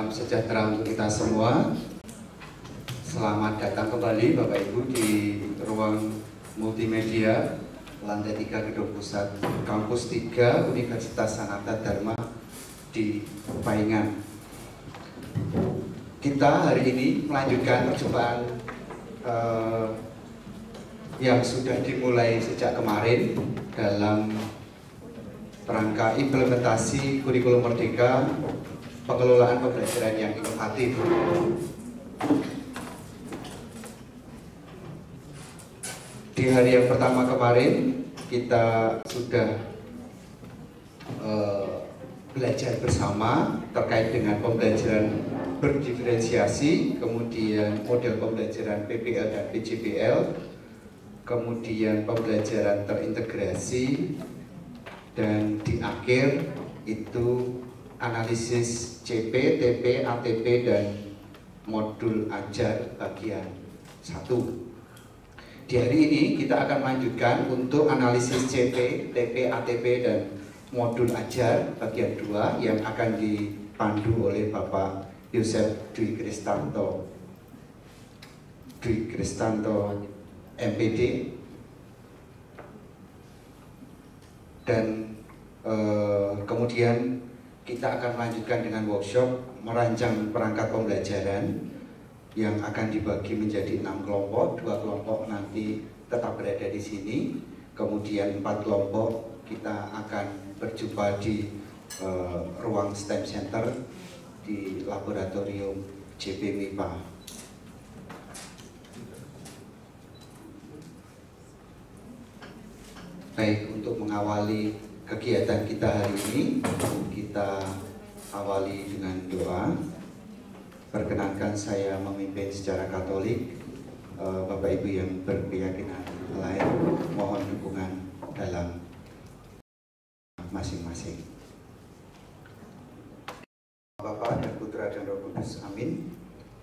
Salam sejahtera untuk kita semua. Selamat datang kembali Bapak Ibu di ruang multimedia lantai 3 Gedung Pusat Kampus 3 Universitas Sanata Dharma di Paingan. Kita hari ini melanjutkan perjumpaan yang sudah dimulai sejak kemarin dalam rangka implementasi kurikulum merdeka, pengelolaan pembelajaran yang inovatif. Di hari yang pertama kemarin kita sudah belajar bersama terkait dengan pembelajaran berdiferensiasi, kemudian model pembelajaran PPL dan PJPL, kemudian pembelajaran terintegrasi, dan di akhir itu analisis CP, TP, ATP, dan modul ajar bagian 1. Di hari ini kita akan lanjutkan untuk analisis CP, TP, ATP, dan modul ajar bagian 2 yang akan dipandu oleh Bapak Yosef Dwi Kristanto MPD. Dan kemudian kita akan lanjutkan dengan workshop merancang perangkat pembelajaran yang akan dibagi menjadi 6 kelompok. 2 kelompok nanti tetap berada di sini, kemudian 4 kelompok kita akan berjumpa di ruang STEM Center di laboratorium JP MIPA. Baik, untuk mengawali kegiatan kita hari ini, kita awali dengan doa. Perkenankan saya memimpin secara Katolik. Bapak Ibu yang berkeyakinan lain, mohon dukungan dalam masing-masing. Bapa dan Putra dan Roh Kudus, amin.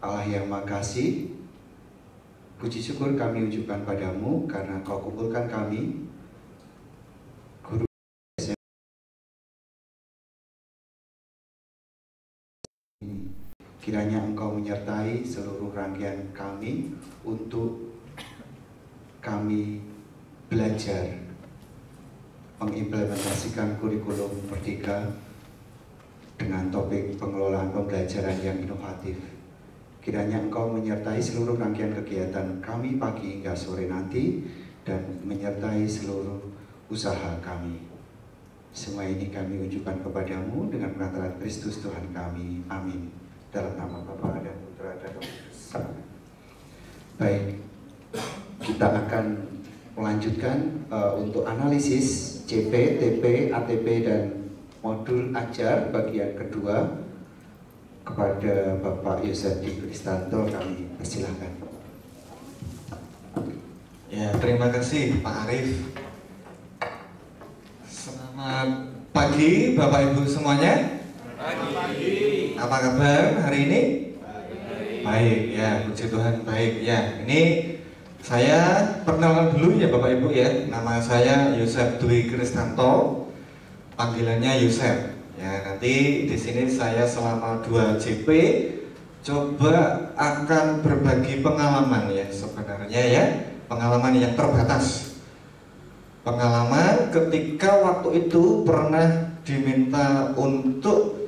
Allah yang Maha Kasih, puji syukur kami ucapkan padamu karena Kau kumpulkan kami, guru, kiranya Engkau menyertai seluruh rangkaian kami untuk kami belajar mengimplementasikan kurikulum merdeka dengan topik pengelolaan pembelajaran yang inovatif. Kiranya Engkau menyertai seluruh rangkaian kegiatan kami pagi hingga sore nanti dan menyertai seluruh usaha kami. Semua ini kami ucapkan kepadamu dengan perantaraan Kristus Tuhan kami. Amin. Dalam nama Bapa dan Putra dan Roh Kudus. Baik, kita akan melanjutkan untuk analisis CP, TP, ATP, dan modul ajar bagian kedua. Kepada Bapak Yosef Dwi Kristanto kami persilahkan. Ya, terima kasih Pak Arif. Selamat pagi Bapak Ibu semuanya. Pagi. Apa kabar hari ini? Baik ya, puji Tuhan baik ya. Ini saya perkenalan dulu ya Bapak Ibu ya. Nama saya Yosef Dwi Kristanto, panggilannya Yosef. Ya, nanti di sini saya selama 2 JP coba akan berbagi pengalaman ya sebenarnya ya, pengalaman yang terbatas. Pengalaman ketika waktu itu pernah diminta untuk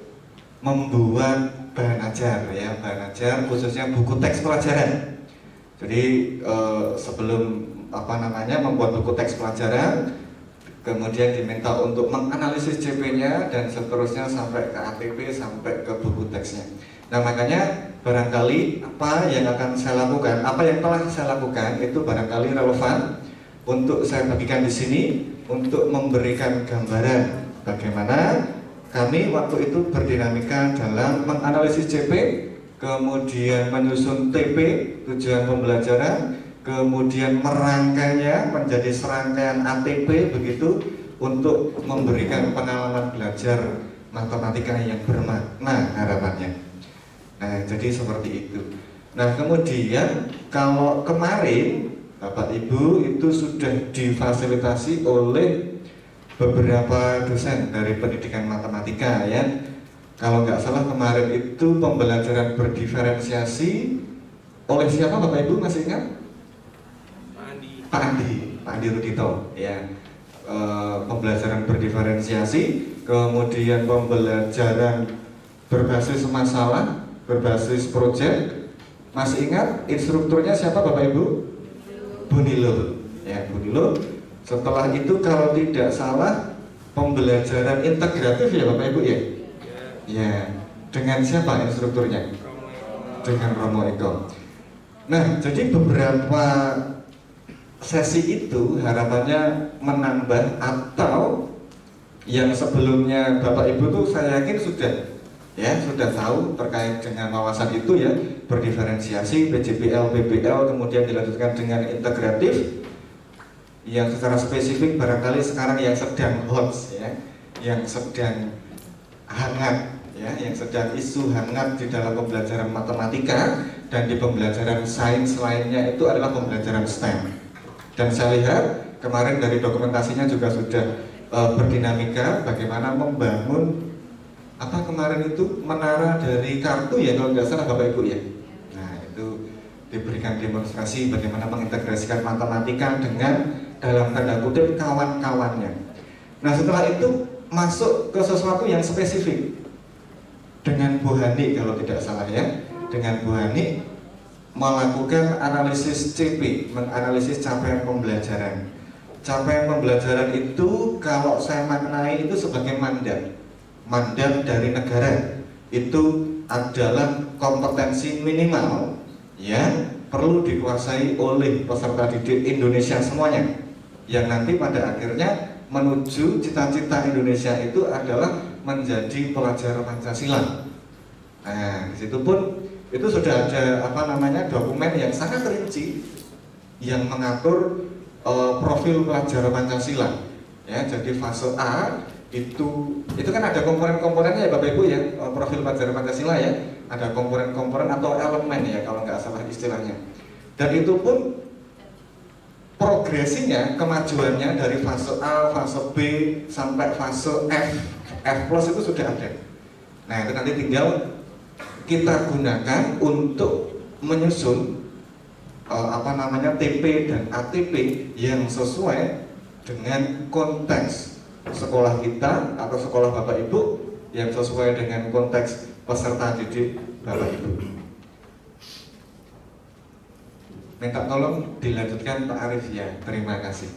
membuat bahan ajar ya, bahan ajar khususnya buku teks pelajaran. Jadi sebelum membuat buku teks pelajaran, kemudian diminta untuk menganalisis CP-nya dan seterusnya sampai ke ATP, sampai ke buku teksnya. Nah, makanya barangkali apa yang akan saya lakukan, apa yang telah saya lakukan itu barangkali relevan untuk saya bagikan di sini untuk memberikan gambaran bagaimana kami waktu itu berdinamika dalam menganalisis CP, kemudian menyusun TP, tujuan pembelajaran, kemudian merangkainya menjadi serangkaian ATP begitu untuk memberikan pengalaman belajar matematika yang bermakna harapannya. Nah, jadi seperti itu. Nah, kemudian kalau kemarin Bapak Ibu itu sudah difasilitasi oleh beberapa dosen dari pendidikan matematika ya. Kalau nggak salah kemarin itu pembelajaran berdiferensiasi oleh siapa Bapak Ibu masih ingat? Pak Andi Rudito ya. Pembelajaran berdiferensiasi, kemudian pembelajaran berbasis masalah, berbasis proyek. Masih ingat instrukturnya siapa Bapak Ibu? Bu Nilo ya, Bu Nilo. Setelah itu kalau tidak salah pembelajaran integratif ya Bapak Ibu ya? Ya, dengan siapa instrukturnya? Dengan Romo Eko. Nah, jadi beberapa sesi itu harapannya menambah atau yang sebelumnya Bapak Ibu tuh saya yakin sudah tahu terkait dengan wawasan itu ya, berdiferensiasi, PJPL, PBL, kemudian dilanjutkan dengan integratif. Yang secara spesifik barangkali sekarang yang sedang hot ya, yang sedang hangat ya, yang sedang isu hangat di dalam pembelajaran matematika dan di pembelajaran sains lainnya itu adalah pembelajaran STEM. Dan saya lihat kemarin dari dokumentasinya juga sudah berdinamika bagaimana membangun apa kemarin itu menara dari kartu ya kalau nggak salah Bapak Ibu ya. Nah itu diberikan demonstrasi bagaimana mengintegrasikan matematika dengan dalam tanda kutip kawan-kawannya. Nah setelah itu masuk ke sesuatu yang spesifik dengan Bu Hani kalau tidak salah ya, dengan Bu Hani melakukan analisis CP, menganalisis capaian pembelajaran. Capaian pembelajaran itu kalau saya maknai itu sebagai mandat dari negara. Itu adalah kompetensi minimal yang perlu dikuasai oleh peserta didik Indonesia semuanya. Yang nanti pada akhirnya menuju cita-cita Indonesia itu adalah menjadi pelajar Pancasila. Nah, di situ pun itu sudah ada dokumen yang sangat rinci yang mengatur profil pelajar Pancasila. Ya, jadi fase A itu kan ada komponen-komponennya ya Bapak Ibu ya, profil pelajar Pancasila ya, ada komponen-komponen atau elemen ya kalau nggak salah istilahnya. Dan itu pun progresinya, kemajuannya dari fase A, fase B sampai fase F plus itu sudah ada. Nah itu nanti tinggal kita gunakan untuk menyusun TP dan ATP yang sesuai dengan konteks sekolah kita atau sekolah Bapak Ibu, yang sesuai dengan konteks peserta didik Bapak Ibu. Minta tolong dilanjutkan Pak Arif ya, terima kasih.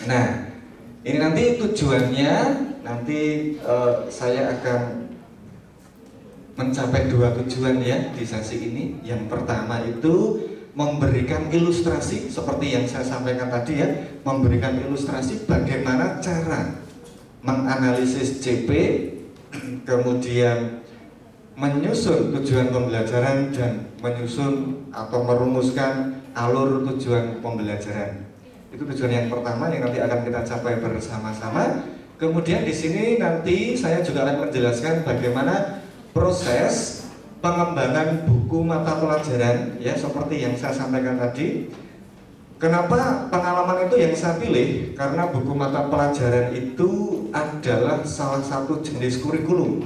Nah ini nanti tujuannya saya akan mencapai dua tujuan ya di sesi ini. Yang pertama itu memberikan ilustrasi seperti yang saya sampaikan tadi ya, memberikan ilustrasi bagaimana cara menganalisis CP, kemudian menyusun tujuan pembelajaran dan menyusun atau merumuskan alur tujuan pembelajaran. Itu tujuan yang pertama yang nanti akan kita capai bersama-sama. Kemudian di sini nanti saya juga akan menjelaskan bagaimana proses pengembangan buku mata pelajaran ya, seperti yang saya sampaikan tadi. Kenapa pengalaman itu yang saya pilih? Karena buku mata pelajaran itu adalah salah satu jenis kurikulum.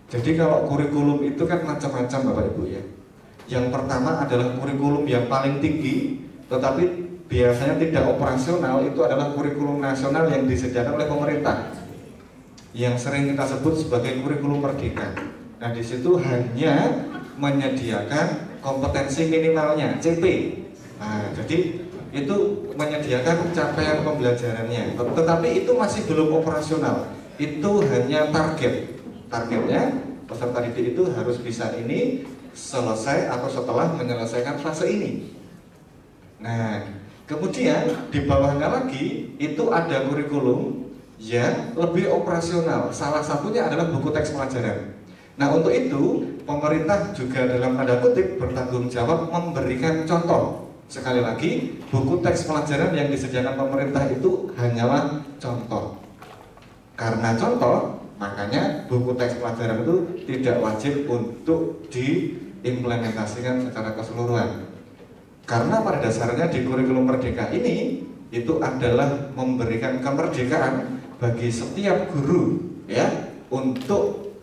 Jadi kalau kurikulum itu kan macam-macam Bapak Ibu ya. Yang pertama adalah kurikulum yang paling tinggi, tetapi biasanya tidak operasional, itu adalah kurikulum nasional yang disediakan oleh pemerintah, yang sering kita sebut sebagai kurikulum merdeka. Nah di situ hanya menyediakan kompetensi minimalnya CP. Nah jadi itu menyediakan capaian pembelajarannya, tetapi itu masih belum operasional. Itu hanya targetnya peserta didik itu harus bisa ini selesai atau setelah menyelesaikan fase ini. Nah kemudian di bawahnya lagi itu ada kurikulum yang lebih operasional. Salah satunya adalah buku teks pelajaran. Nah untuk itu pemerintah juga dalam tanda kutip bertanggung jawab memberikan contoh. Sekali lagi, buku teks pelajaran yang disediakan pemerintah itu hanyalah contoh. Karena contoh, makanya buku teks pelajaran itu tidak wajib untuk diimplementasikan secara keseluruhan. Karena pada dasarnya di kurikulum merdeka ini itu adalah memberikan kemerdekaan bagi setiap guru ya untuk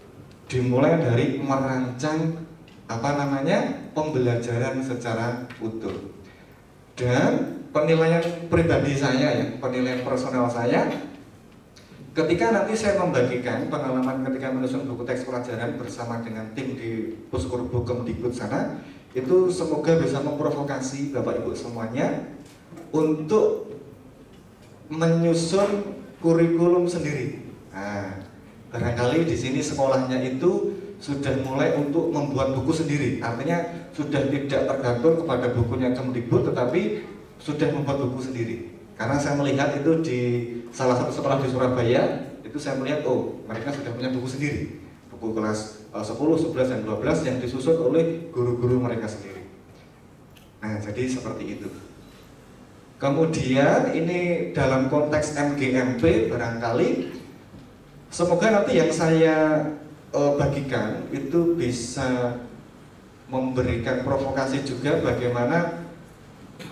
dimulai dari merancang pembelajaran secara utuh. Dan penilaian pribadi saya ya, penilaian personal saya, ketika nanti saya membagikan pengalaman ketika menyusun buku teks pelajaran bersama dengan tim di Puskurbu Kemdikbud sana, itu semoga bisa memprovokasi Bapak Ibu semuanya untuk menyusun kurikulum sendiri. Nah, barangkali di sini sekolahnya itu sudah mulai untuk membuat buku sendiri, artinya sudah tidak tergantung kepada bukunya Kemdikbud, tetapi sudah membuat buku sendiri. Karena saya melihat itu di salah satu sekolah di Surabaya, itu saya melihat mereka sudah punya buku sendiri, buku kelas 10, 11, dan 12 yang disusun oleh guru-guru mereka sendiri. Nah, jadi seperti itu. Kemudian ini dalam konteks MGMP barangkali semoga nanti yang saya bagikan itu bisa memberikan provokasi juga bagaimana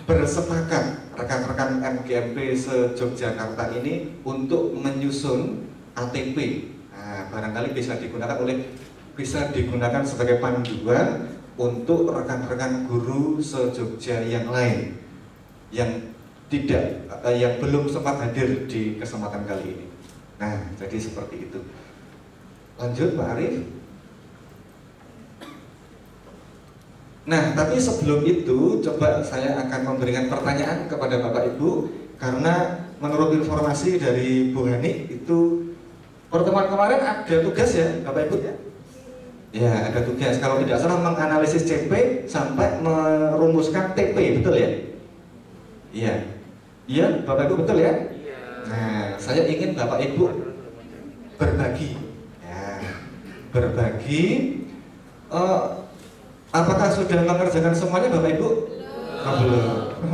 bersepakat rekan-rekan MGMP se-Yogyakarta ini untuk menyusun ATP. Nah, barangkali bisa digunakan sebagai panduan untuk rekan-rekan guru se-Jogja yang lain yang belum sempat hadir di kesempatan kali ini. Nah, jadi seperti itu. Lanjut Pak Arief. Nah, tapi sebelum itu coba saya akan memberikan pertanyaan kepada Bapak Ibu, karena menurut informasi dari Bu Hani itu pertemuan kemarin ada tugas ya Bapak Ibu ya? Ya, ada tugas, kalau tidak salah menganalisis CP sampai merumuskan TP, betul ya? Iya. Iya, Bapak Ibu betul ya? Nah, saya ingin Bapak Ibu berbagi. Apakah sudah mengerjakan semuanya Bapak Ibu?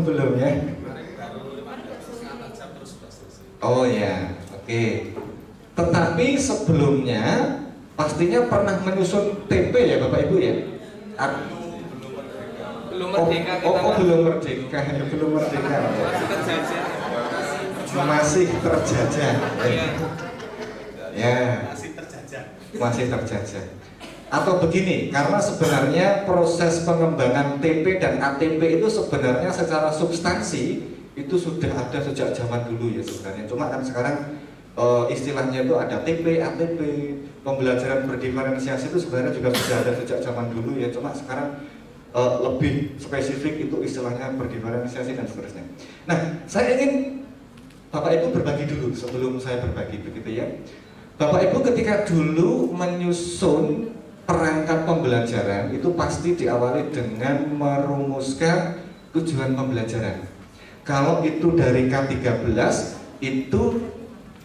Belum ya. Oh ya, oke. Tetapi sebelumnya pastinya pernah menyusun TP ya Bapak Ibu ya? Belum merdeka kita. Belum merdeka. Masih terjajah. Ya. Masih terjajah. Atau begini, karena sebenarnya proses pengembangan TP dan ATP itu sebenarnya secara substansi itu sudah ada sejak zaman dulu ya sebenarnya. Cuma kan sekarang istilahnya itu ada TP, ATP, pembelajaran berdiferensiasi itu sebenarnya juga sudah ada sejak zaman dulu ya. Cuma sekarang lebih spesifik itu istilahnya berdiferensiasi dan seterusnya. Nah, saya ingin Bapak Ibu berbagi dulu sebelum saya berbagi, begitu ya. Bapak Ibu ketika dulu menyusun perangkat pembelajaran itu pasti diawali dengan merumuskan tujuan pembelajaran. Kalau itu dari K13 itu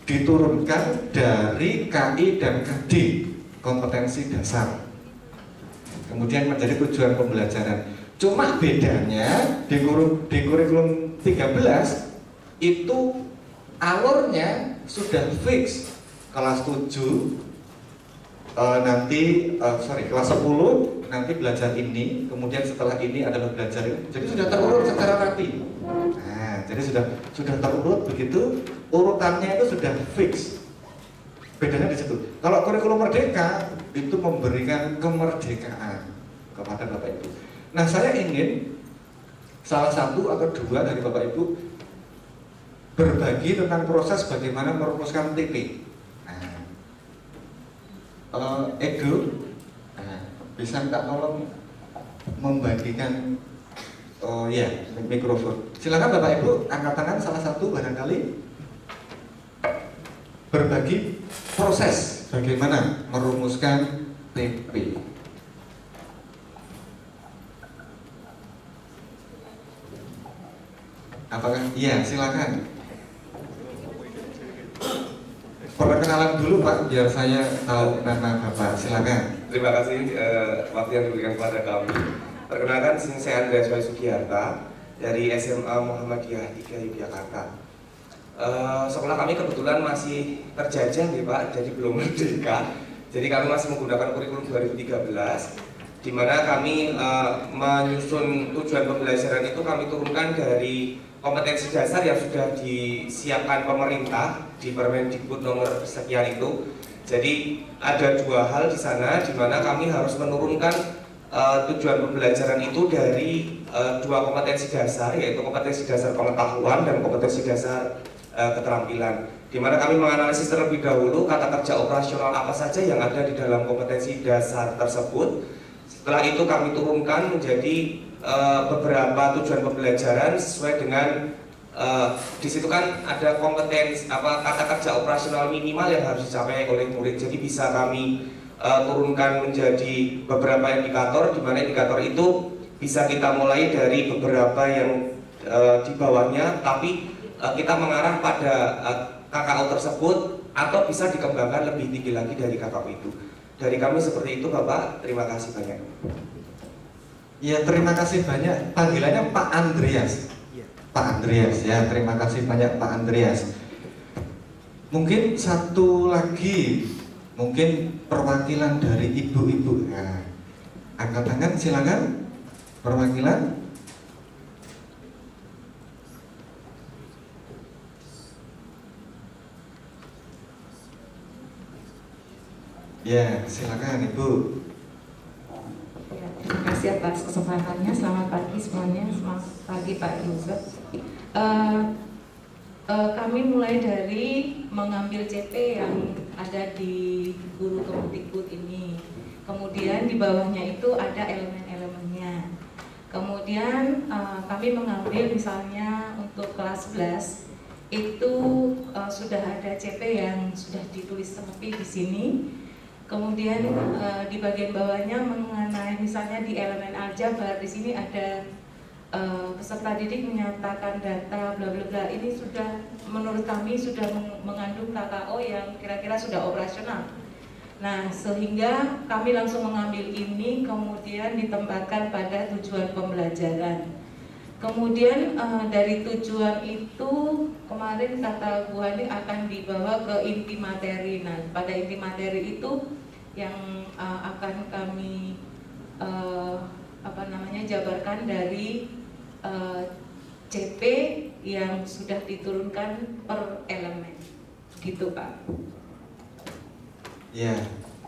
diturunkan dari KI dan KD, kompetensi dasar. Kemudian menjadi tujuan pembelajaran. Cuma bedanya di kurikulum 13 itu alurnya sudah fix. Kelas 7 kelas 10 nanti belajar ini, kemudian setelah ini adalah belajar ini. Jadi sudah terurut secara rapi. Nah, jadi sudah terurut begitu, urutannya itu sudah fix. Bedanya di situ. Kalau kurikulum merdeka itu memberikan kemerdekaan kepada Bapak Ibu. Nah, saya ingin salah satu atau dua dari Bapak Ibu berbagi tentang proses bagaimana merumuskan TP. Edo, bisa minta tolong membagikan mikrofon. Silakan Bapak Ibu angkat tangan salah satu barangkali berbagi proses bagaimana merumuskan TP. Apakah? Iya, silakan. Perkenalan dulu Pak, biar saya tahu nama Bapak. Silakan. Terima kasih waktu yang diberikan kepada kami. Perkenalkan, saya Andreas Wahyu Sugiharta dari SMA Muhammadiyah 3 Yogyakarta. Sekolah kami kebetulan masih terjajah nih Pak, jadi belum merdeka. Jadi kami masih menggunakan kurikulum 2013, di mana kami menyusun tujuan pembelajaran itu kami turunkan dari kompetensi dasar yang sudah disiapkan pemerintah di Permendikbud nomor sekian itu. Jadi ada dua hal di sana di mana kami harus menurunkan tujuan pembelajaran itu dari dua kompetensi dasar, yaitu kompetensi dasar pengetahuan dan kompetensi dasar keterampilan. Di mana kami menganalisis terlebih dahulu kata kerja operasional apa saja yang ada di dalam kompetensi dasar tersebut. Setelah itu kami turunkan menjadi beberapa tujuan pembelajaran sesuai dengan di situ kan ada kompetensi kata kerja operasional minimal yang harus dicapai oleh murid. Jadi bisa kami turunkan menjadi beberapa indikator, di mana indikator itu bisa kita mulai dari beberapa yang di bawahnya, tapi kita mengarah pada KKO tersebut atau bisa dikembangkan lebih tinggi lagi dari KKO itu. Dari kami seperti itu, Bapak. Terima kasih banyak. Ya, terima kasih banyak. Panggilannya Pak Andreas. Pak Andreas, ya, terima kasih banyak Pak Andreas. Mungkin satu lagi, mungkin perwakilan dari ibu-ibu. Nah, angkat tangan, silakan. Perwakilan. Ya, silakan Ibu. Ya, terima kasih atas kesempatannya. Selamat pagi semuanya. Selamat pagi Pak Yusuf. Kami mulai dari mengambil CP yang ada di guru Kemendikbud ini. Kemudian di bawahnya itu ada elemen-elemennya. Kemudian kami mengambil misalnya untuk kelas 11 itu sudah ada CP yang sudah ditulis rapi di sini. Kemudian di bagian bawahnya mengenai misalnya di elemen aljabar, di sini ada peserta didik menyatakan data bla bla bla. Ini sudah menurut kami sudah mengandung KKO yang kira-kira sudah operasional. Nah, sehingga kami langsung mengambil ini kemudian ditempatkan pada tujuan pembelajaran. Kemudian dari tujuan itu kemarin kata Bu Hani akan dibawa ke inti materi. Nah, pada inti materi itu yang akan kami jabarkan dari CP yang sudah diturunkan per elemen, gitu Pak. Ya,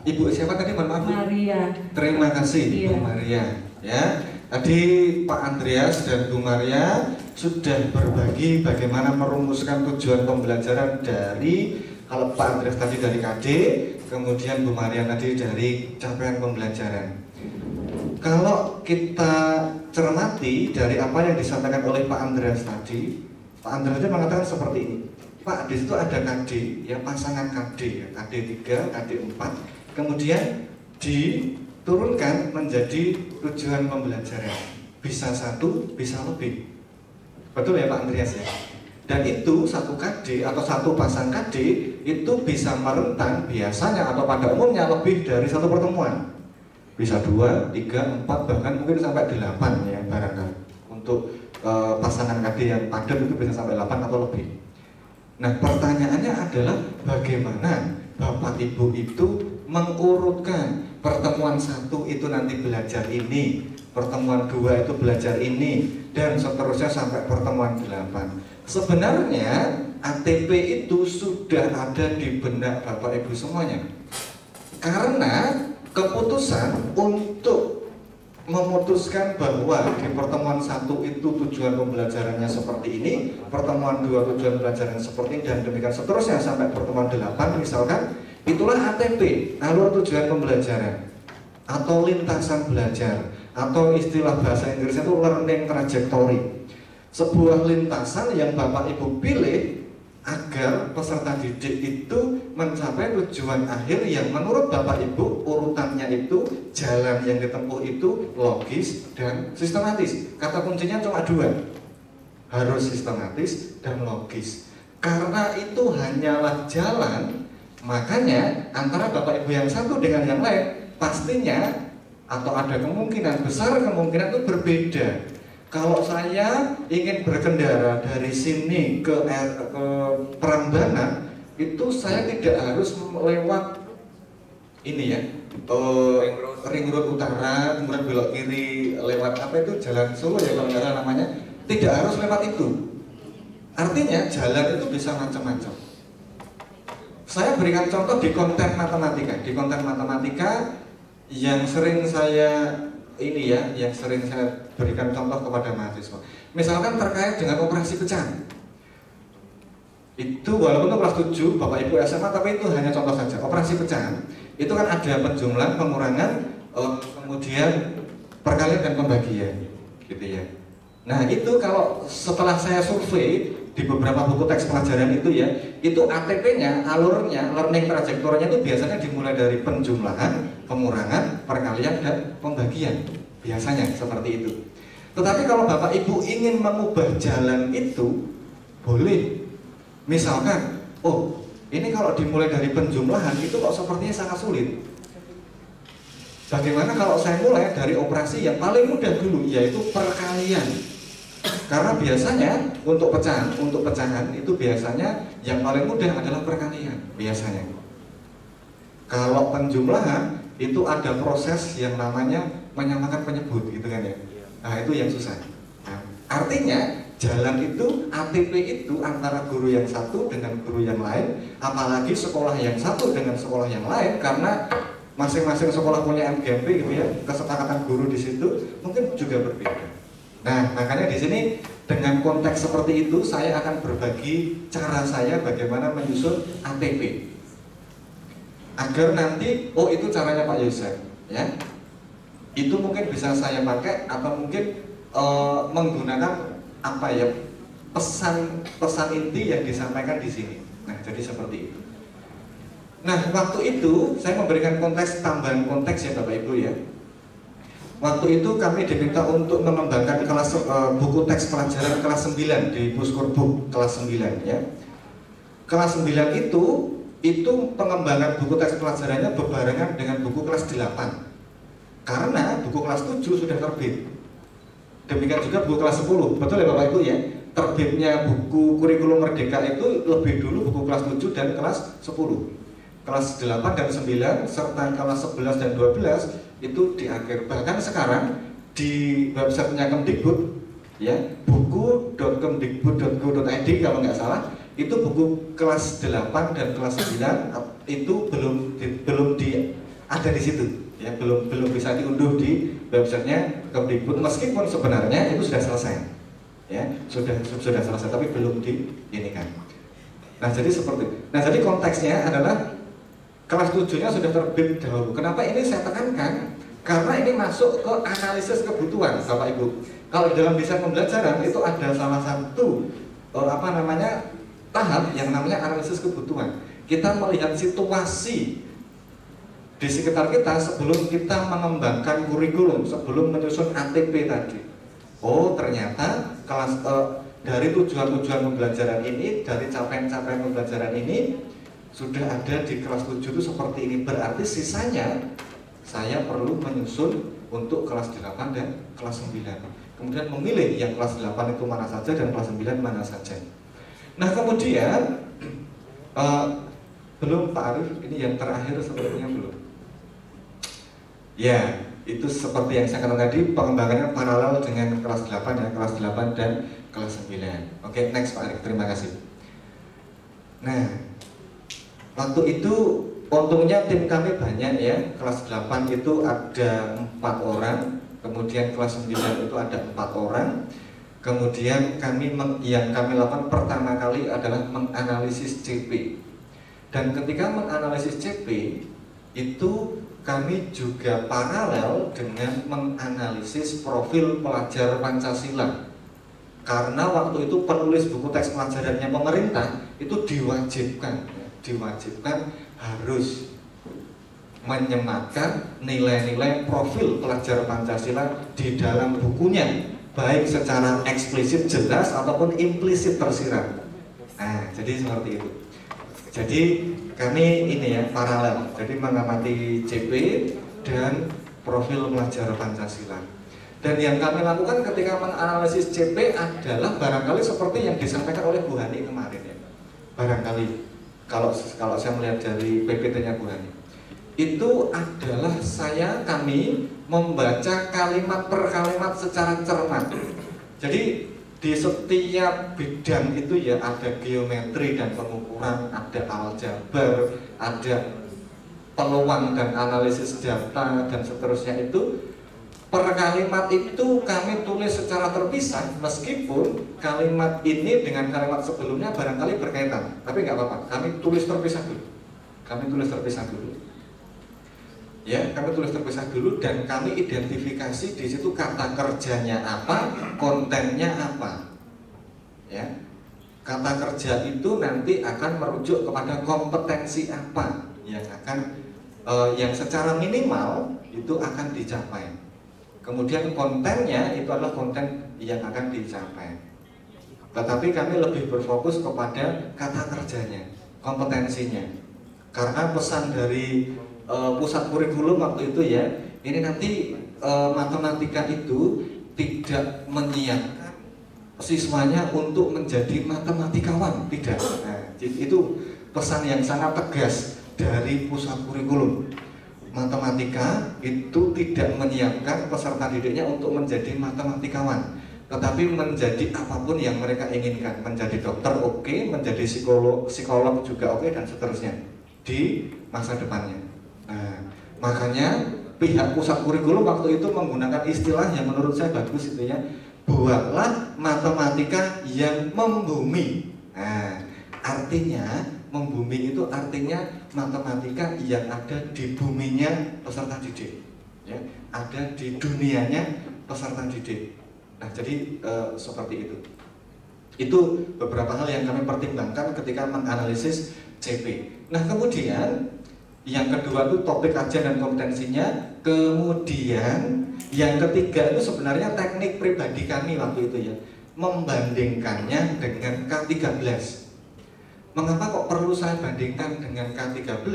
Ibu siapa tadi? Mohon maaf. Maria. Terima kasih, Iya. Bu Maria. Ya, tadi Pak Andreas dan Bu Maria sudah berbagi bagaimana merumuskan tujuan pembelajaran dari, kalau Pak Andreas tadi dari KD, kemudian Bu Maria tadi dari capaian pembelajaran. Kalau kita cermati dari apa yang disampaikan oleh Pak Andreas tadi, Pak Andreas mengatakan seperti ini. Pak, di situ ada KD, ya pasangan KD, ya, KD 3, KD 4, kemudian diturunkan menjadi tujuan pembelajaran. Bisa satu, bisa lebih. Betul ya Pak Andreas ya? Dan itu satu KD atau satu pasang KD itu bisa merentang biasanya atau pada umumnya lebih dari satu pertemuan. Bisa 2, 3, 4, bahkan mungkin sampai 8 ya barangkali. Untuk pasangan KD yang padat itu bisa sampai 8 atau lebih. Nah, pertanyaannya adalah bagaimana Bapak Ibu itu mengurutkan pertemuan 1 itu nanti belajar ini, pertemuan 2 itu belajar ini, dan seterusnya sampai pertemuan 8. Sebenarnya ATP itu sudah ada di benak Bapak Ibu semuanya. Karena keputusan untuk memutuskan bahwa di pertemuan 1 itu tujuan pembelajarannya seperti ini, pertemuan 2 tujuan pembelajaran seperti ini, dan demikian seterusnya sampai pertemuan 8 misalkan, itulah ATP, alur tujuan pembelajaran atau lintasan belajar, atau istilah bahasa Inggrisnya itu learning trajectory. Sebuah lintasan yang Bapak Ibu pilih agar peserta didik itu mencapai tujuan akhir yang menurut Bapak Ibu urutannya itu, jalan yang ditempuh itu logis dan sistematis. Kata kuncinya cuma 2, harus sistematis dan logis. Karena itu hanyalah jalan, makanya antara Bapak Ibu yang satu dengan yang lain pastinya atau ada kemungkinan besar kemungkinan itu berbeda. Kalau saya ingin berkendara dari sini ke Prambanan, itu saya tidak harus lewat ini ya, Ring Road Utara, kemudian belok kiri lewat apa itu Jalan Solo ya kalau nggak salah namanya. Tidak harus lewat itu. Artinya jalan itu bisa macam-macam. Saya berikan contoh di konten matematika. Di konten matematika yang sering saya yang sering saya berikan contoh kepada mahasiswa. Misalkan terkait dengan operasi pecahan. Itu walaupun itu kelas 7 Bapak Ibu SMA, tapi itu hanya contoh saja. Operasi pecahan itu kan ada penjumlahan, pengurangan, kemudian perkalian dan pembagian, gitu ya. Nah itu kalau setelah saya survei di beberapa buku teks pelajaran itu ATP-nya, alurnya, learning trajectory-nya itu biasanya dimulai dari penjumlahan, pengurangan, perkalian dan pembagian, biasanya seperti itu. Tetapi kalau Bapak Ibu ingin mengubah jalan itu, boleh. Misalkan, oh ini kalau dimulai dari penjumlahan itu kok sepertinya sangat sulit. Bagaimana kalau saya mulai dari operasi yang paling mudah dulu, yaitu perkalian? Karena biasanya untuk pecahan itu biasanya yang paling mudah adalah perkalian biasanya. Kalau penjumlahan itu ada proses yang namanya menyamakan penyebut, gitu kan ya. Nah itu yang susah. Nah, artinya jalan itu, ATP itu antara guru yang satu dengan guru yang lain, apalagi sekolah yang satu dengan sekolah yang lain, karena masing-masing sekolah punya MGMP gitu ya, kesepakatan guru di situ mungkin juga berbeda. Nah, makanya di sini dengan konteks seperti itu saya akan berbagi cara saya bagaimana menyusun ATP. Agar nanti, oh itu caranya Pak Yosef, ya. Itu mungkin bisa saya pakai atau mungkin menggunakan apa ya, pesan inti yang disampaikan di sini. Nah, jadi seperti itu. Nah, waktu itu saya memberikan konteks, tambahan konteks ya Bapak Ibu ya. Waktu itu kami diminta untuk mengembangkan kelas buku teks pelajaran kelas 9 di Puskurbuk kelas 9 ya. Kelas 9 itu pengembangan buku teks pelajarannya berbarengan dengan buku kelas 8. Karena buku kelas 7 sudah terbit. Demikian juga buku kelas 10, betul ya Bapak Ibu ya. Terbitnya buku kurikulum merdeka itu lebih dulu buku kelas 7 dan kelas 10. Kelas 8 dan 9 serta kelas 11 dan 12 itu di akhir. Bahkan sekarang di websitenya Kemdikbud ya, buku.kemdikbud.go.id kalau nggak salah, itu buku kelas 8 dan kelas 9 itu belum ada di situ ya, belum bisa diunduh di websitenya Kemdikbud, meskipun sebenarnya itu sudah selesai ya, sudah selesai tapi belum diinikan. Nah jadi seperti, nah jadi konteksnya adalah kelas 7-nya sudah terbit dahulu. Kenapa ini saya tekankan? Karena ini masuk ke analisis kebutuhan Bapak Ibu. Kalau di dalam desain pembelajaran itu ada salah satu tahap yang namanya analisis kebutuhan. Kita melihat situasi di sekitar kita sebelum kita mengembangkan kurikulum, sebelum menyusun ATP tadi. Oh ternyata kelas dari tujuan-tujuan pembelajaran ini, dari capaian-capaian pembelajaran ini sudah ada di kelas 7 itu seperti ini. Berarti sisanya saya perlu menyusun untuk kelas 8 dan kelas 9. Kemudian memilih yang kelas 8 itu mana saja dan kelas 9 mana saja. Nah kemudian belum Pak Arif, ini yang terakhir sepertinya belum. Ya, itu seperti yang saya katakan tadi, pengembangannya paralel dengan kelas 8 ya, kelas 8 dan kelas 9. Oke, next Pak Arif, terima kasih. Nah, waktu itu untungnya tim kami banyak ya. Kelas 8 itu ada 4 orang, kemudian kelas 9 itu ada 4 orang. Kemudian yang kami lakukan pertama kali adalah menganalisis CP. Dan ketika menganalisis CP itu kami juga paralel dengan menganalisis profil pelajar Pancasila. Karena waktu itu penulis buku teks pelajarannya pemerintah itu diwajibkan harus menyematkan nilai-nilai profil pelajar Pancasila di dalam bukunya, baik secara eksplisit jelas ataupun implisit tersirat. Nah, jadi seperti itu. Jadi kami ini ya paralel, jadi mengamati CP dan profil pelajar Pancasila. Dan yang kami lakukan ketika menganalisis CP adalah barangkali seperti yang disampaikan oleh Bu Hani kemarin ya. Barangkali kalau saya melihat dari PPT-nya Bu Hani, itu adalah kami membaca kalimat per kalimat secara cermat. Jadi di setiap bidang itu ya ada geometri dan pengukuran, ada aljabar, ada peluang dan analisis data dan seterusnya. Itu per kalimat itu kami tulis secara terpisah, meskipun kalimat ini dengan kalimat sebelumnya barangkali berkaitan, tapi nggak apa-apa, kami tulis terpisah dulu. Kami tulis terpisah dulu. Ya, kami tulis terpisah dulu dan kami identifikasi di situ kata kerjanya apa, kontennya apa. Ya, kata kerja itu nanti akan merujuk kepada kompetensi apa yang akan yang secara minimal itu akan dicapai. Kemudian kontennya itu adalah konten yang akan dicapai. Tetapi kami lebih berfokus kepada kata kerjanya, kompetensinya. Karena pesan dari pusat kurikulum waktu itu ya, ini nanti matematika itu tidak menyiapkan siswanya untuk menjadi matematikawan, tidak. Nah, itu pesan yang sangat tegas dari pusat kurikulum. Matematika itu tidak menyiapkan peserta didiknya untuk menjadi matematikawan, tetapi menjadi apapun yang mereka inginkan. Menjadi dokter oke, menjadi psikolog juga oke, dan seterusnya di masa depannya. Nah, makanya pihak pusat kurikulum waktu itu menggunakan istilah yang menurut saya bagus, itu ya, buatlah matematika yang membumi. Nah, artinya membumi itu artinya matematika yang ada di buminya peserta didik, ya, ada di dunianya peserta didik. Nah, jadi seperti itu. Itu beberapa hal yang kami pertimbangkan ketika menganalisis CP. Nah, kemudian yang kedua itu topik kajian dan kompetensinya. Kemudian yang ketiga itu sebenarnya teknik pribadi kami waktu itu ya, membandingkannya dengan K13. Mengapa kok perlu saya bandingkan dengan K13?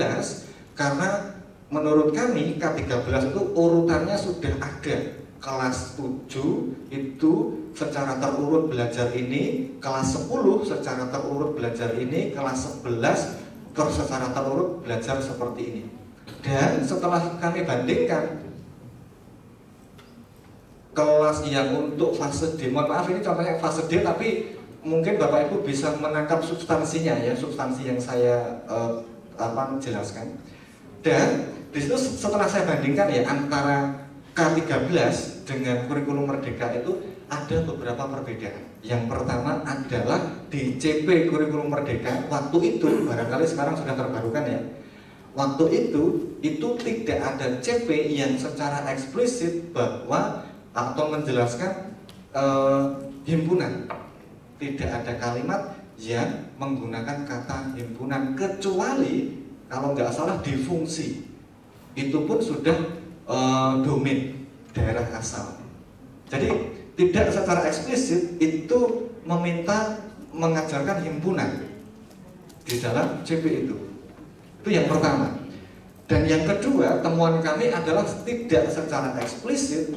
Karena menurut kami K13 itu urutannya sudah ada. Kelas 7 itu secara terurut belajar ini, kelas 10 secara terurut belajar ini, kelas 11 secara terurut belajar seperti ini. Dan setelah kami bandingkan kelas yang untuk fase D, mohon maaf ini contohnya fase D, tapi mungkin Bapak Ibu bisa menangkap substansinya ya, substansi yang saya jelaskan. Dan di situ setelah saya bandingkan ya antara K13 dengan kurikulum Merdeka itu ada beberapa perbedaan. Yang pertama adalah di CP kurikulum Merdeka waktu itu, barangkali sekarang sudah terbarukan ya, waktu itu tidak ada CP yang secara eksplisit bahwa atau menjelaskan himpunan. Tidak ada kalimat yang menggunakan kata himpunan, kecuali kalau nggak salah di fungsi itu pun sudah domain daerah asal. Jadi tidak secara eksplisit itu meminta mengajarkan himpunan di dalam CP itu. Itu yang pertama. Dan yang kedua, temuan kami adalah tidak secara eksplisit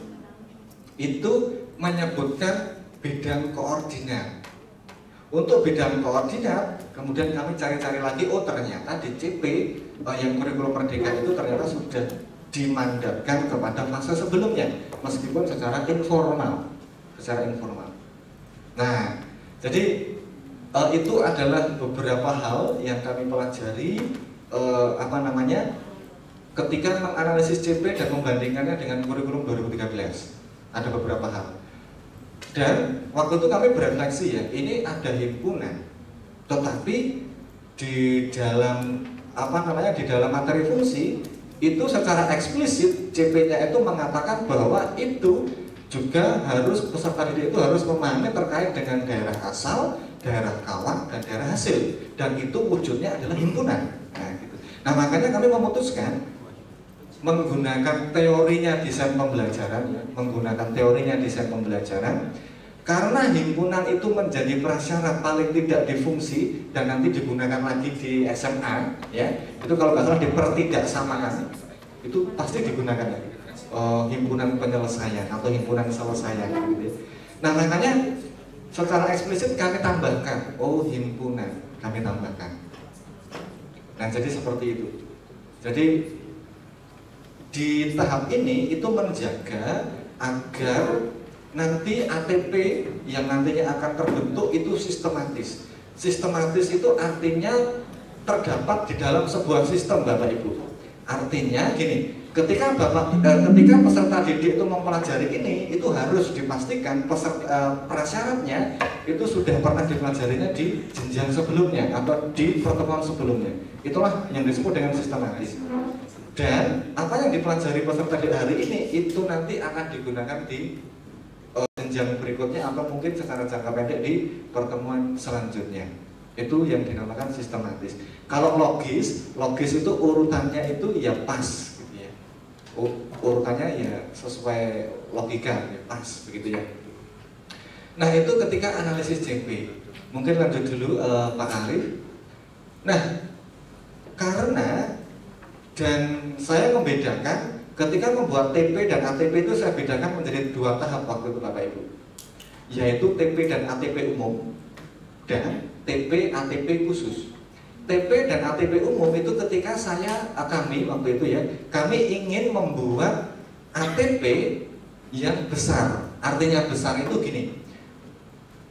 itu menyebutkan bidang koordinat. Untuk bidang koordinat, kemudian kami cari-cari lagi, oh ternyata di CP yang kurikulum Merdeka itu ternyata sudah dimandatkan kepada fase sebelumnya, meskipun secara informal. Nah, jadi itu adalah beberapa hal yang kami pelajari ketika menganalisis CP dan membandingkannya dengan kurikulum 2013. Ada beberapa hal. Dan waktu itu kami berefleksi ya, ini ada himpunan, tetapi di dalam di dalam materi fungsi itu secara eksplisit CP-nya itu mengatakan bahwa itu juga harus peserta didik itu harus memahami terkait dengan daerah asal, daerah kawan, dan daerah hasil, dan itu wujudnya adalah himpunan. Nah, gitu. Nah, makanya kami memutuskan menggunakan teorinya desain pembelajaran, karena himpunan itu menjadi prasyarat paling tidak di fungsi dan nanti digunakan lagi di SMA, ya. Itu kalau nggak salah dipertidaksamaan, itu pasti digunakan lagi. Himpunan penyelesaian atau himpunan selesaian gitu. Nah, makanya secara eksplisit kami tambahkan, himpunan kami tambahkan. Nah, jadi seperti itu. Jadi di tahap ini itu menjaga agar nanti ATP yang nantinya akan terbentuk itu sistematis. Sistematis itu artinya terdapat di dalam sebuah sistem, Bapak Ibu. Artinya gini, ketika peserta didik itu mempelajari ini, itu harus dipastikan prasyaratnya itu sudah pernah dipelajarinya di jenjang sebelumnya atau di pertemuan sebelumnya. Itulah yang disebut dengan sistematis. Dan apa yang dipelajari peserta di hari ini itu nanti akan digunakan di jenjang berikutnya atau mungkin secara jangka pendek di pertemuan selanjutnya. Itu yang dinamakan sistematis. Kalau logis itu urutannya itu ya pas gitu ya. Urutannya ya sesuai logika ya, pas begitu ya. Nah, itu ketika analisis JP. Mungkin lanjut dulu Pak Arif. Nah, karena dan saya membedakan ketika membuat TP dan ATP itu saya bedakan menjadi dua tahap waktu itu Bapak Ibu, yaitu TP dan ATP umum dan TP ATP khusus. TP dan ATP umum itu ketika kami waktu itu ya, kami ingin membuat ATP yang besar. Artinya besar itu gini,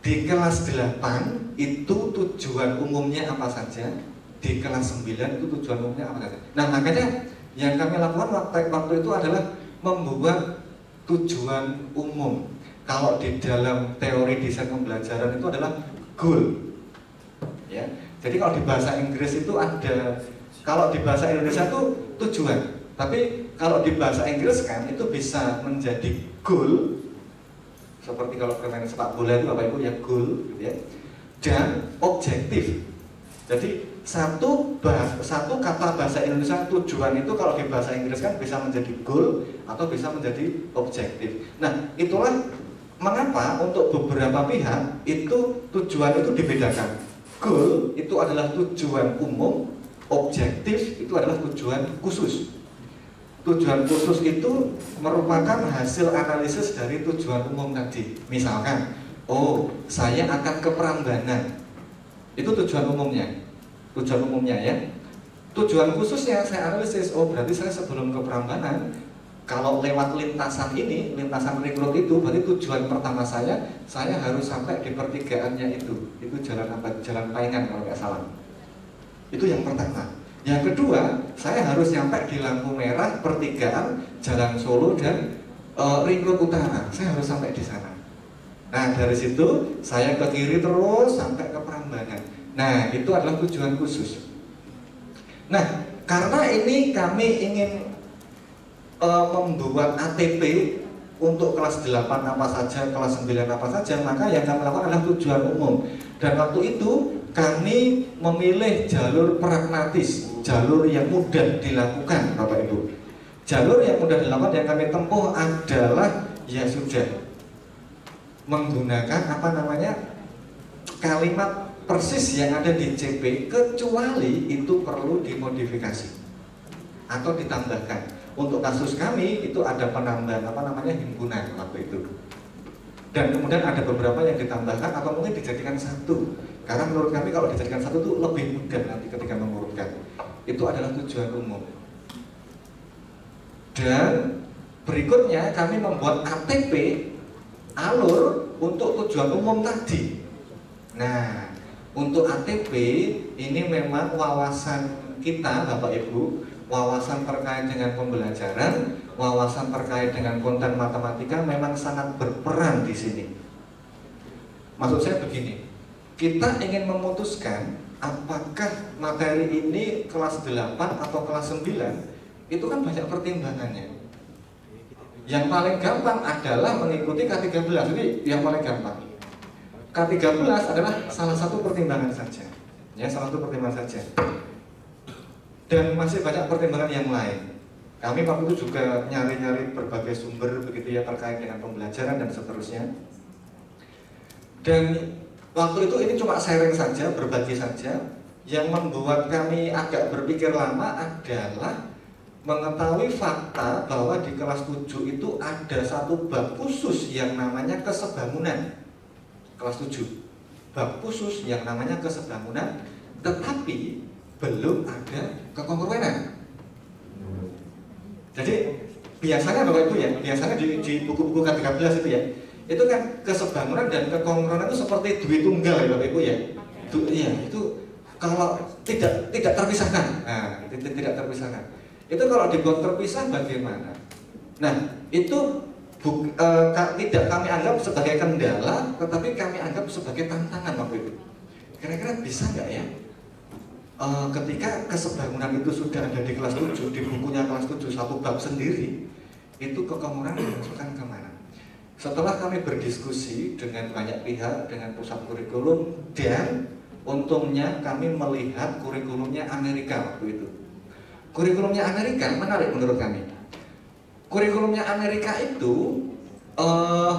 di kelas 8 itu tujuan umumnya apa saja, di kelas 9 itu tujuan umumnya apa saja. Nah, makanya yang kami lakukan waktu itu adalah membuat tujuan umum. Kalau di dalam teori desain pembelajaran itu adalah goal. Ya. Jadi kalau di bahasa Inggris itu ada, kalau di bahasa Indonesia itu tujuan. Tapi kalau di bahasa Inggris kan itu bisa menjadi goal. Seperti kalau bermain sepak bola itu Bapak Ibu ya goal gitu ya. Dan objektif. Jadi satu kata bahasa Indonesia tujuan itu kalau di bahasa Inggris kan bisa menjadi goal atau bisa menjadi objektif. Nah, itulah mengapa untuk beberapa pihak itu tujuan itu dibedakan. Goal itu adalah tujuan umum, objektif itu adalah tujuan khusus. Tujuan khusus itu merupakan hasil analisis dari tujuan umum tadi. Misalkan, saya akan ke Prambanan. Itu tujuan umumnya. Tujuan umumnya ya. Tujuan khususnya saya analisis, berarti saya sebelum ke Prambanan, kalau lewat lintasan ini, lintasan ring road itu, berarti tujuan pertama saya harus sampai di pertigaannya itu. Itu jalan apa? Jalan Paingan kalau nggak salah. Itu yang pertama. Yang kedua, saya harus sampai di lampu merah pertigaan Jalan Solo dan ring road utara. Saya harus sampai di sana. Nah, dari situ saya ke kiri terus sampai ke Prambanan. Nah, itu adalah tujuan khusus. Nah, karena ini kami ingin membuat ATP untuk kelas 8 apa saja, kelas 9 apa saja, maka yang kami lakukan adalah tujuan umum. Dan waktu itu kami memilih jalur pragmatis, jalur yang mudah dilakukan Bapak Ibu. Jalur yang mudah dilakukan yang kami tempuh adalah ya sudah menggunakan kalimat persis yang ada di CP, kecuali itu perlu dimodifikasi atau ditambahkan. Untuk kasus kami itu ada penambahan himpunan waktu itu. Dan kemudian ada beberapa yang ditambahkan atau mungkin dijadikan satu. Karena menurut kami kalau dijadikan satu itu lebih mudah nanti ketika mengurutkan. Itu adalah tujuan umum. Dan berikutnya kami membuat ATP alur untuk tujuan umum tadi. Nah, untuk ATP ini memang wawasan kita Bapak Ibu, wawasan terkait dengan pembelajaran, wawasan terkait dengan konten matematika memang sangat berperan di sini. Maksud saya begini, kita ingin memutuskan apakah materi ini kelas 8 atau kelas 9, itu kan banyak pertimbangannya. Yang paling gampang adalah mengikuti K13, jadi yang paling gampang. K13 adalah salah satu pertimbangan saja, ya salah satu pertimbangan saja. Dan masih banyak pertimbangan yang lain. Kami waktu itu juga nyari-nyari berbagai sumber begitu ya terkait dengan pembelajaran dan seterusnya. Dan waktu itu ini cuma sharing saja, berbagi saja. Yang membuat kami agak berpikir lama adalah mengetahui fakta bahwa di kelas 7 itu ada satu bab khusus yang namanya kesebangunan. Kelas 7, bab khusus yang namanya kesebangunan, tetapi belum ada kekongruenan. Jadi biasanya Bapak Ibu ya, biasanya di buku-buku K13 itu ya, itu kan kesebangunan dan kekongruenan itu seperti duit tunggal ya Bapak Ibu ya. Iya, itu kalau tidak terpisahkan. Nah, tidak terpisahkan. Itu kalau dibuat terpisah bagaimana? Nah, itu tidak kami anggap sebagai kendala, tetapi kami anggap sebagai tantangan Bapak Ibu. Kira-kira bisa nggak ya? Ketika kesebangunan itu sudah ada di kelas 7, di bukunya kelas 7 satu bab sendiri, itu kekongruenan dimasukkan kemana? Setelah kami berdiskusi dengan banyak pihak, dengan pusat kurikulum, dan untungnya kami melihat kurikulumnya Amerika waktu itu. Kurikulumnya Amerika menarik menurut kami. Kurikulumnya Amerika itu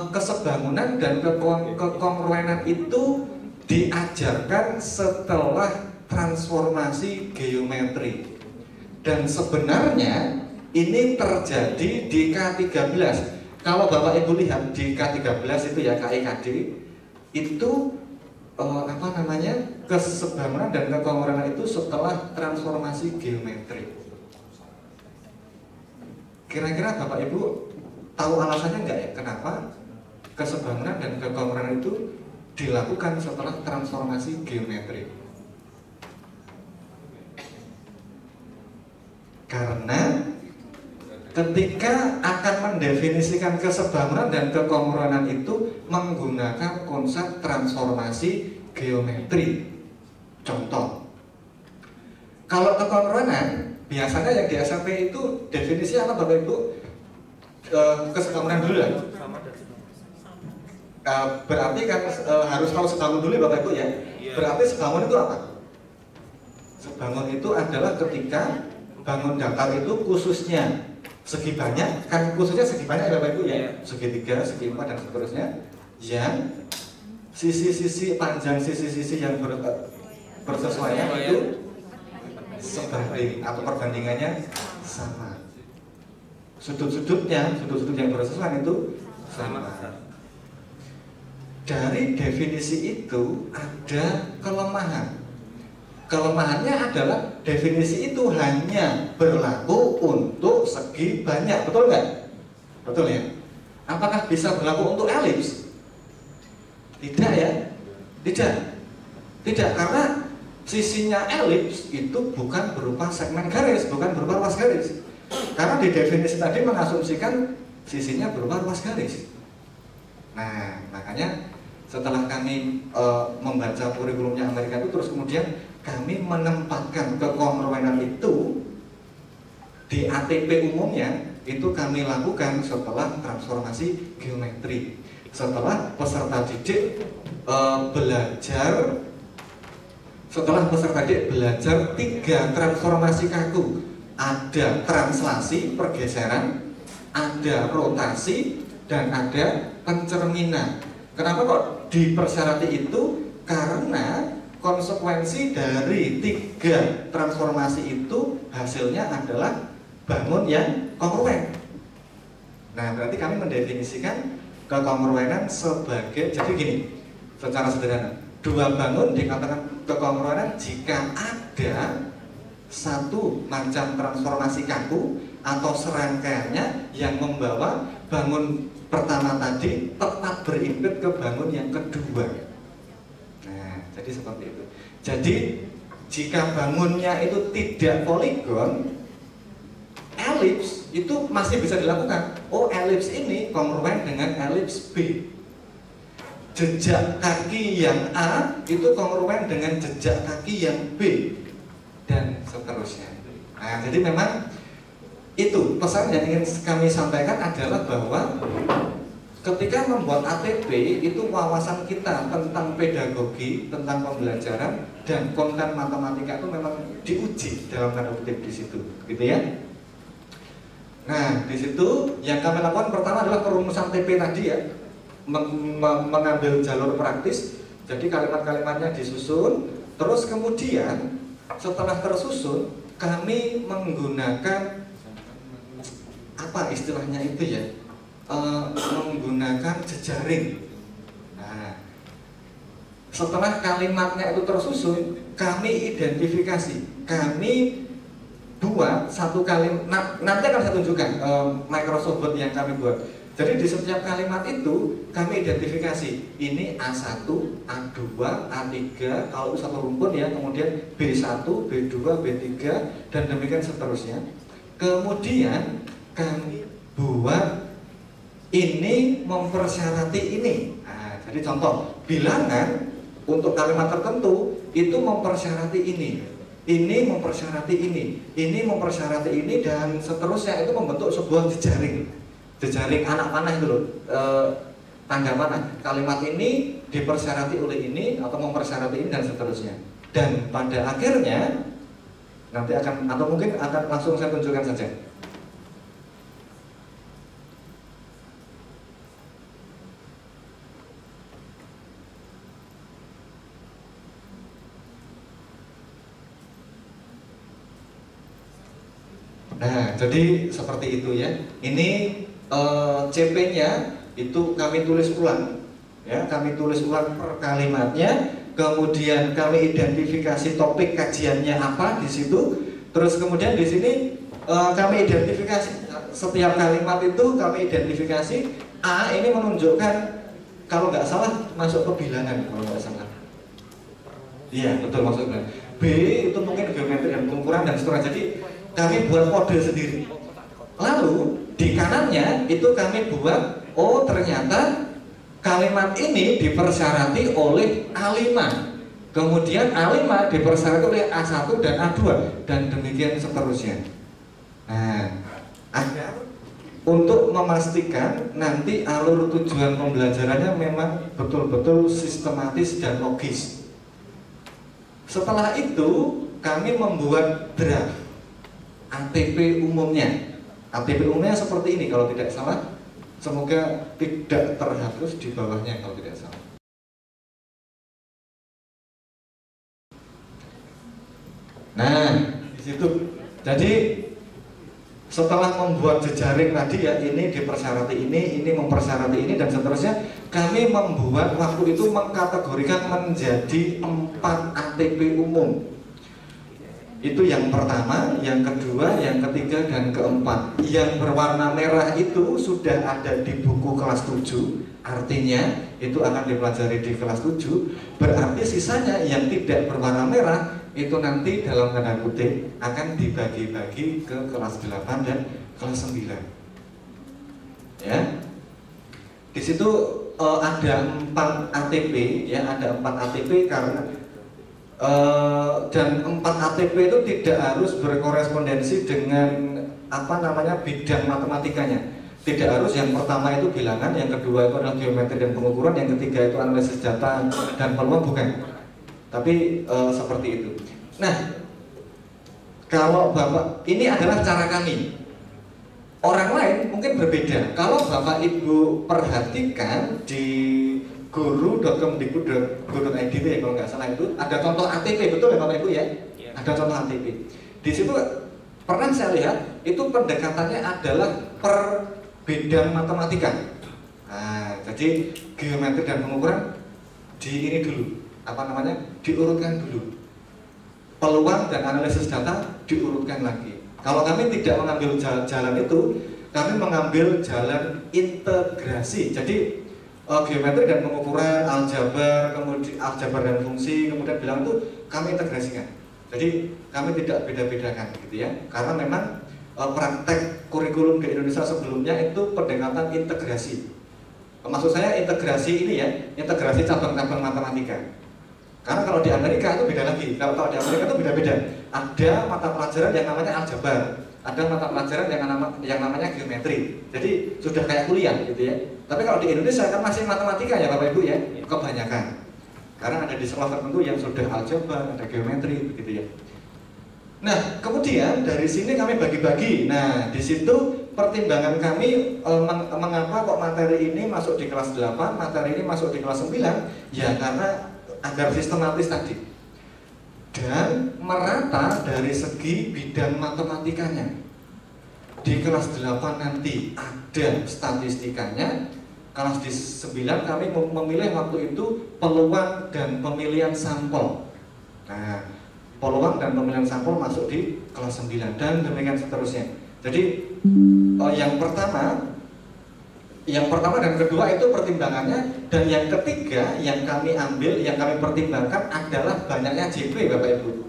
kesebangunan dan kekongruenan itu diajarkan setelah transformasi geometri. Dan sebenarnya ini terjadi di K13. Kalau Bapak Ibu lihat di K13 itu ya, KIKD itu kesebangunan dan kekongruenan itu setelah transformasi geometri. Kira-kira Bapak Ibu tahu alasannya nggak ya kenapa kesebangunan dan kekongruenan itu dilakukan setelah transformasi geometri? Karena ketika akan mendefinisikan kesebangunan dan kekongruenan itu menggunakan konsep transformasi geometri. Contoh, kalau kekongruenan biasanya yang di SMP itu definisi apa Bapak Ibu? Kesebangunan dulu lah. Berarti kan harus tahu sebangun dulu Bapak Ibu ya. Berarti sebangun itu apa? Sebangun itu adalah ketika bangun datar itu khususnya segi banyak, kan khususnya segi banyak ya Bapak Ibu ya, segitiga, segi empat dan seterusnya, yang sisi-sisi panjang sisi-sisi yang bersesuaian itu sebanding atau perbandingannya sama. Sudut-sudut yang bersesuaian itu sama. Dari definisi itu ada kelemahan. Kelemahannya adalah definisi itu hanya berlaku untuk segi banyak, betul nggak? Betul ya? Apakah bisa berlaku untuk elips? Tidak ya? Tidak, karena sisinya elips itu bukan berupa segmen garis, bukan berupa ruas garis. Karena di definisi tadi mengasumsikan sisinya berupa ruas garis. Nah, makanya setelah kami membaca kurikulumnya Amerika itu, terus kemudian kami menempatkan kekongruenan itu di ATP umumnya itu kami lakukan setelah transformasi geometri. Setelah peserta didik belajar 3 transformasi kaku. Ada translasi, pergeseran, ada rotasi, dan ada pencerminan. Kenapa kok dipersyarati itu? Karena konsekuensi dari 3 transformasi itu hasilnya adalah bangun yang kongruen. Nah, berarti kami mendefinisikan kekongruenan sebagai, jadi gini, secara sederhana, 2 bangun dikatakan kekongruenan jika ada satu macam transformasi kaku atau serangkaiannya yang membawa bangun pertama tadi tetap berimpit ke bangun yang kedua. Jadi seperti itu. Jadi jika bangunnya itu tidak poligon, elips itu masih bisa dilakukan. Oh, elips ini kongruen dengan elips B. Jejak kaki yang A itu kongruen dengan jejak kaki yang B, dan seterusnya. Nah, jadi memang itu pesan yang ingin kami sampaikan adalah bahwa ketika membuat ATP itu wawasan kita tentang pedagogi, tentang pembelajaran dan konten matematika itu memang diuji dalam tanda kutip di situ, gitu ya. Nah, di situ yang kami lakukan pertama adalah perumusan TP tadi ya, mengambil jalur praktis. Jadi kalimat-kalimatnya disusun, terus kemudian setelah tersusun kami menggunakan apa istilahnya itu ya? Menggunakan jejaring. Nah, setelah kalimatnya itu tersusun, kami identifikasi, kami buat satu kalimat. Nanti akan saya tunjukkan Microsoft Word yang kami buat. Jadi di setiap kalimat itu kami identifikasi ini A1, A2, A3, kalau itu satu rumpun ya, kemudian B1, B2, B3 dan demikian seterusnya. Kemudian kami buat ini mempersyarati ini. Nah, jadi contoh bilangan untuk kalimat tertentu itu mempersyarati ini mempersyarati ini mempersyarati ini dan seterusnya, itu membentuk sebuah jejaring anak panah itu loh, tanda panah. Kalimat ini dipersyarati oleh ini atau mempersyarati ini dan seterusnya. Dan pada akhirnya nanti akan, atau mungkin akan langsung saya tunjukkan saja. Nah, jadi seperti itu ya. Ini CP-nya itu kami tulis ulang, ya, kami tulis ulang per kalimatnya. Kemudian kami identifikasi topik kajiannya apa di situ. Terus kemudian di sini kami identifikasi setiap kalimat itu kami identifikasi. A ini menunjukkan kalau nggak salah masuk ke bilangan kalau nggak salah. Iya betul maksudnya. B itu mungkin geometri dan pengukuran dan seterusnya. Jadi kami buat kode sendiri. Lalu di kanannya itu kami buat, oh ternyata kalimat ini dipersyarati oleh A5. Kemudian A5 dipersyarat oleh A1 dan A2 dan demikian seterusnya. Nah, agar untuk memastikan nanti alur tujuan pembelajarannya memang betul-betul sistematis dan logis. Setelah itu kami membuat draft ATP umumnya. ATP umumnya seperti ini kalau tidak salah. Semoga tidak terhapus di bawahnya kalau tidak salah. Nah, di situ. Jadi setelah membuat jejaring tadi ya, ini dipersyarati ini mempersyarati ini dan seterusnya, kami membuat waktu itu mengkategorikan menjadi 4 ATP umum. Itu yang pertama, yang kedua, yang ketiga, dan keempat. Yang berwarna merah itu sudah ada di buku kelas 7. Artinya itu akan dipelajari di kelas 7. Berarti sisanya yang tidak berwarna merah itu nanti dalam tanda kutip akan dibagi-bagi ke kelas 8 dan kelas 9. Ya. Di situ ada 4 ATP ya, ada 4 ATP karena dan 4 ATP itu tidak harus berkorespondensi dengan bidang matematikanya. Tidak harus, yang pertama itu bilangan, yang kedua itu adalah geometri dan pengukuran, yang ketiga itu analisis data dan peluang, bukan. Tapi seperti itu. Nah, kalau Bapak, ini adalah cara kami. Orang lain mungkin berbeda. Kalau Bapak Ibu perhatikan di guru.kemdikbud.go.id ya kalau nggak salah itu ada contoh ATP, betul ya Bapak Ibu ya? Ada contoh ATP. Di situ pernah saya lihat itu pendekatannya adalah per bidang matematika. Nah, jadi geometri dan pengukuran di ini dulu, diurutkan dulu. Peluang dan analisis data diurutkan lagi. Kalau kami tidak mengambil jalan itu, kami mengambil jalan integrasi. Jadi geometri dan pengukuran, aljabar, kemudian aljabar dan fungsi, kemudian bilang itu kami integrasikan. Jadi kami tidak beda-bedakan gitu ya. Karena memang praktek kurikulum di Indonesia sebelumnya itu pendekatan integrasi. Maksud saya integrasi ini ya, integrasi cabang-cabang matematika. Karena kalau di Amerika itu beda lagi. Kalau di Amerika itu beda-beda. Ada mata pelajaran yang namanya aljabar, ada mata pelajaran yang namanya geometri. Jadi sudah kayak kuliah gitu ya. Tapi kalau di Indonesia kan masih matematika ya Bapak Ibu ya, kebanyakan. Karena ada di sekolah tertentu yang sudah aljabar, ada geometri begitu ya. Nah, kemudian dari sini kami bagi-bagi. Nah, di situ pertimbangan kami mengapa kok materi ini masuk di kelas 8, materi ini masuk di kelas 9, ya karena agar sistematis tadi. Dan merata dari segi bidang matematikanya. Di kelas 8 nanti ada statistikanya. Kelas di 9 kami memilih waktu itu peluang dan pemilihan sampel. Nah, peluang dan pemilihan sampel masuk di kelas 9 dan demikian seterusnya. Jadi yang pertama Yang pertama dan kedua itu pertimbangannya, dan yang ketiga yang kami ambil, yang kami pertimbangkan adalah banyaknya JP Bapak Ibu.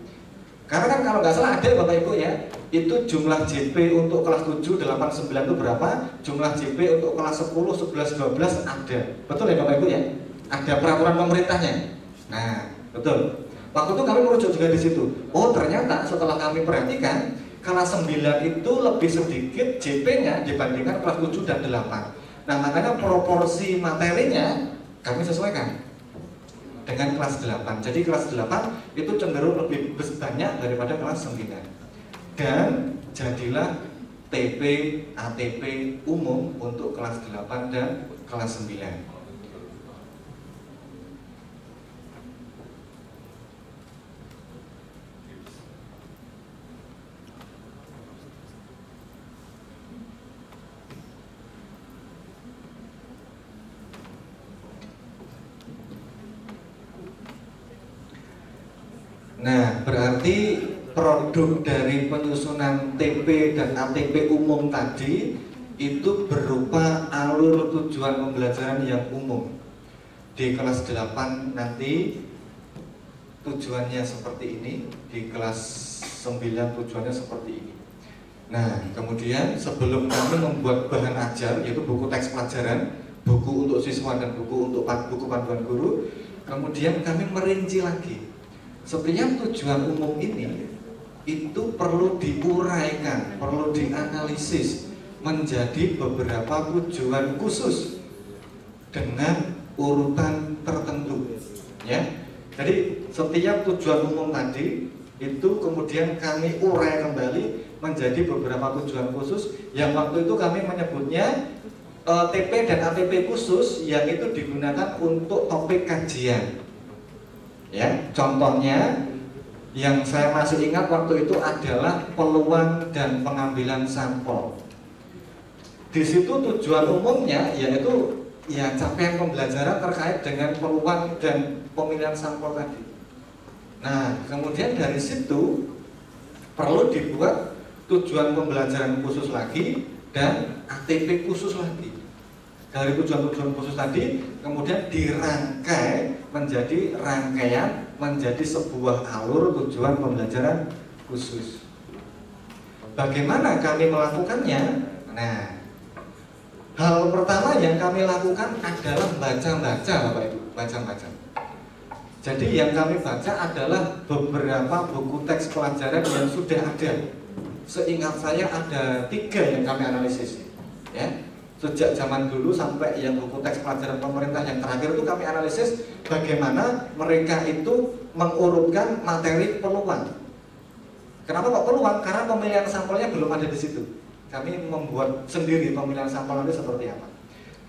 Karena kan kalau nggak salah ada Bapak Ibu ya, itu jumlah JP untuk kelas 7, 8, 9 itu berapa, jumlah JP untuk kelas 10, 11, 12 ada. Betul ya Bapak Ibu ya? Ada peraturan pemerintahnya. Nah, betul. Waktu itu kami merujuk juga di situ. Oh, ternyata setelah kami perhatikan, kelas 9 itu lebih sedikit JP-nya dibandingkan kelas 7 dan 8. Nah, makanya proporsi materinya kami sesuaikan dengan kelas 8. Jadi kelas 8 itu cenderung lebih banyak daripada kelas 9. Dan jadilah TP, ATP umum untuk kelas 8 dan kelas 9. Nah, berarti produk dari penyusunan TP dan ATP umum tadi itu berupa alur tujuan pembelajaran yang umum. Di kelas 8 nanti tujuannya seperti ini, di kelas 9 tujuannya seperti ini. Nah, kemudian sebelum kami membuat bahan ajar, yaitu buku teks pelajaran, buku untuk siswa dan buku untuk buku panduan guru, kemudian kami merinci lagi. Setiap tujuan umum ini itu perlu diuraikan, perlu dianalisis menjadi beberapa tujuan khusus dengan urutan tertentu, ya. Jadi setiap tujuan umum tadi itu kemudian kami urai kembali menjadi beberapa tujuan khusus yang waktu itu kami menyebutnya TP dan ATP khusus yang itu digunakan untuk topik kajian. Ya, contohnya yang saya masih ingat waktu itu adalah peluang dan pengambilan sampel. Di situ tujuan umumnya yaitu ya capaian pembelajaran terkait dengan peluang dan pemilihan sampel tadi. Nah, kemudian dari situ perlu dibuat tujuan pembelajaran khusus lagi dan ATP khusus lagi. Dari tujuan-tujuan khusus tadi kemudian dirangkai menjadi rangkaian, menjadi sebuah alur tujuan pembelajaran khusus. Bagaimana kami melakukannya? Nah, hal pertama yang kami lakukan adalah baca-baca Bapak Ibu, baca-baca. Jadi yang kami baca adalah beberapa buku teks pelajaran yang sudah ada. Seingat saya ada 3 yang kami analisis, ya. Sejak zaman dulu sampai yang buku teks pelajaran pemerintah yang terakhir itu kami analisis bagaimana mereka itu mengurutkan materi peluang. Kenapa kok peluang? Karena pemilihan sampelnya belum ada di situ. Kami membuat sendiri pemilihan sampel nanti seperti apa.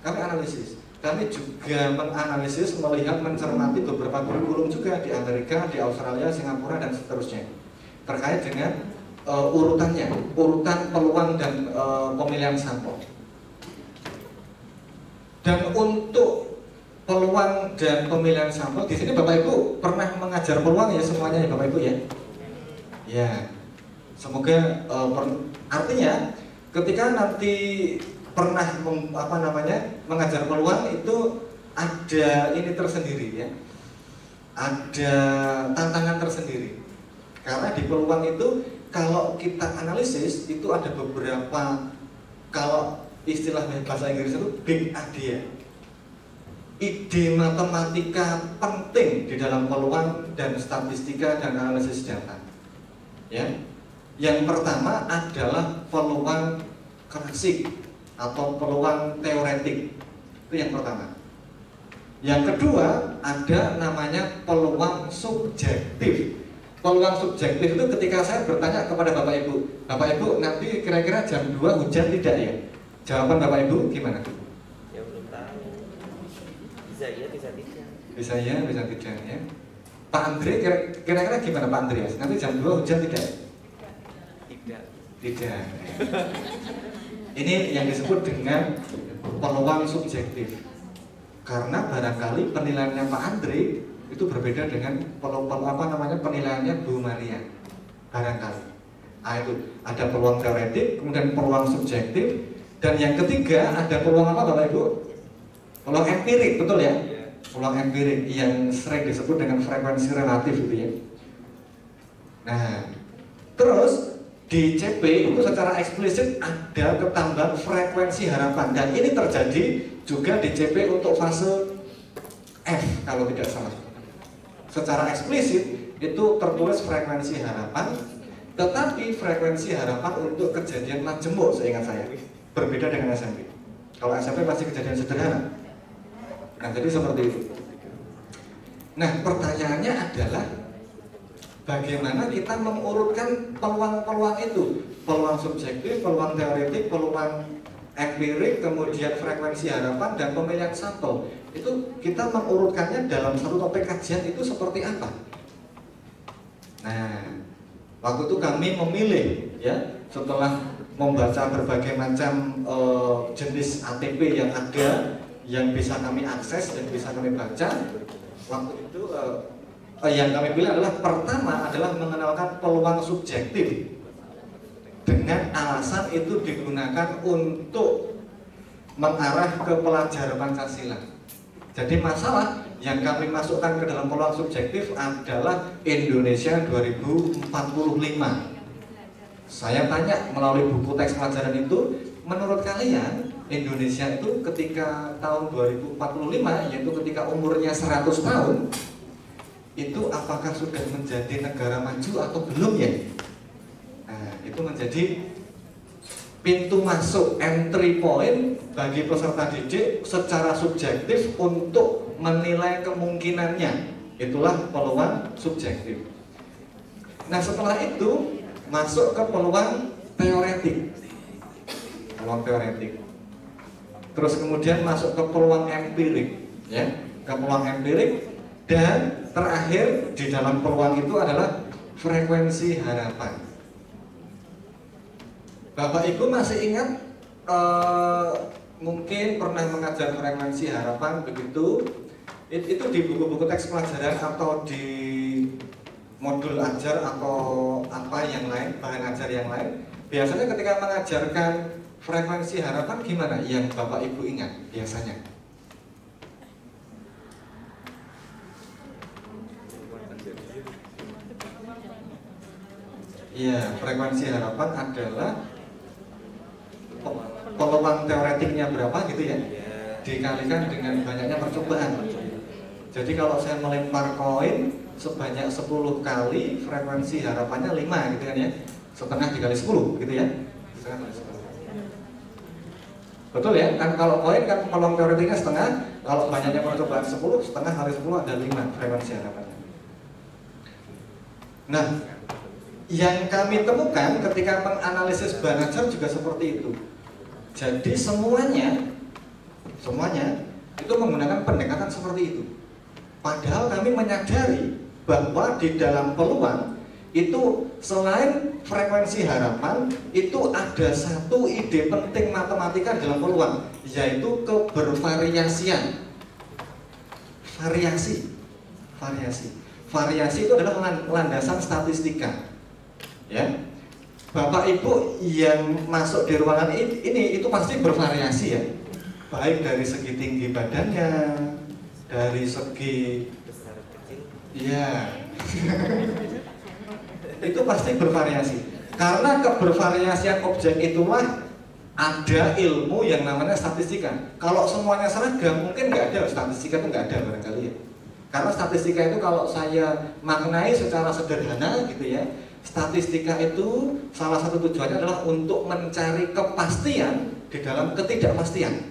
Kami analisis. Kami juga menganalisis, melihat, mencermati beberapa kurikulum juga di Amerika, di Australia, Singapura dan seterusnya terkait dengan urutannya, urutan peluang dan pemilihan sampel. Dan untuk peluang dan pemilihan sampel di sini Bapak Ibu pernah mengajar peluang ya semuanya ya Bapak Ibu ya. Ya, semoga artinya ketika nanti pernah mengajar peluang itu ada ini tersendiri ya, ada tantangan tersendiri. Karena di peluang itu kalau kita analisis itu ada beberapa, kalau istilah bahasa Inggris itu big idea, ide matematika penting di dalam peluang dan statistika dan analisis data. Ya, yang pertama adalah peluang klasik atau peluang teoretik, itu yang pertama. Yang kedua ada namanya peluang subjektif. Peluang subjektif itu ketika saya bertanya kepada Bapak Ibu nanti kira-kira jam 2 hujan tidak ya? Jawaban Bapak Ibu gimana? Ya belum tahu. Bisa iya, bisa tidak. Bisa iya, bisa tidak ya. Pak Andre kira-kira gimana Pak Andreas? Nanti jam 2 hujan tidak? Tidak. Tidak. Ini yang disebut dengan peluang subjektif. Karena barangkali penilaiannya Pak Andre itu berbeda dengan penilaiannya Bu Maria. Barangkali. Itu ada peluang teoretik, kemudian peluang subjektif. Dan yang ketiga ada peluang apa Bapak Ibu? Peluang empirik, betul ya? Peluang empirik yang sering disebut dengan frekuensi relatif gitu ya. Nah, terus di CP itu secara eksplisit ada ketambahan frekuensi harapan, dan ini terjadi juga di CP untuk fase F kalau tidak salah. Secara eksplisit itu tertulis frekuensi harapan, tetapi frekuensi harapan untuk kejadian majemuk seingat saya berbeda dengan SMP. Kalau SMP pasti kejadian sederhana. Nah, jadi seperti itu. Nah, pertanyaannya adalah bagaimana kita mengurutkan peluang-peluang itu, peluang subjektif, peluang teoretik, peluang empirik, kemudian frekuensi harapan, dan pemilihan sampel. Itu kita mengurutkannya dalam satu topik kajian itu seperti apa? Nah, waktu itu kami memilih ya, setelah membaca berbagai macam jenis ATP yang ada, yang bisa kami akses dan bisa kami baca. Waktu itu yang kami pilih adalah pertama adalah mengenalkan peluang subjektif, dengan alasan itu digunakan untuk mengarah ke pelajaran Pancasila. Jadi masalah yang kami masukkan ke dalam peluang subjektif adalah Indonesia 2045. Saya tanya melalui buku teks pelajaran itu, menurut kalian Indonesia itu ketika tahun 2045, yaitu ketika umurnya 100 tahun, itu apakah sudah menjadi negara maju atau belum ya? Nah, itu menjadi pintu masuk, entry point bagi peserta didik secara subjektif untuk menilai kemungkinannya. Itulah peluang subjektif. Nah, setelah itu masuk ke peluang teoretik. Peluang teoretik. Terus kemudian masuk ke peluang empirik, ya, ke peluang empirik, dan terakhir di dalam peluang itu adalah frekuensi harapan. Bapak Ibu masih ingat mungkin pernah mengajar frekuensi harapan begitu? Itu di buku-buku teks pelajaran atau di modul ajar atau apa yang lain, bahan ajar yang lain. Biasanya ketika mengajarkan frekuensi harapan gimana yang Bapak Ibu ingat biasanya? Iya, frekuensi harapan adalah peluang teoretiknya berapa gitu ya, dikalikan dengan banyaknya percobaan. Jadi kalau saya melempar koin sebanyak 10 kali, frekuensi harapannya 5 gitu kan ya, setengah dikali 10 gitu ya, setengah kali 10. Betul ya, kan kalau koin kan peluang teoretiknya setengah, kalau banyaknya percobaan 10, setengah kali 10 ada 5 frekuensi harapannya. Nah, yang kami temukan ketika menganalisis bahan ajar juga seperti itu. Jadi semuanya itu menggunakan pendekatan seperti itu. Padahal kami menyadari bahwa di dalam peluang itu selain frekuensi harapan, itu ada satu ide penting matematika dalam peluang, yaitu kebervariasian. Variasi itu adalah landasan statistika. Ya, Bapak Ibu yang masuk di ruangan ini itu pasti bervariasi ya, baik dari segi tinggi badannya, dari segi ya itu pasti bervariasi. Karena kebervariasian objek itulah ada ilmu yang namanya statistika. Kalau semuanya seragam mungkin nggak ada, statistika itu nggak ada barangkali ya. Karena statistika itu kalau saya maknai secara sederhana gitu ya, statistika itu salah satu tujuannya adalah untuk mencari kepastian di dalam ketidakpastian.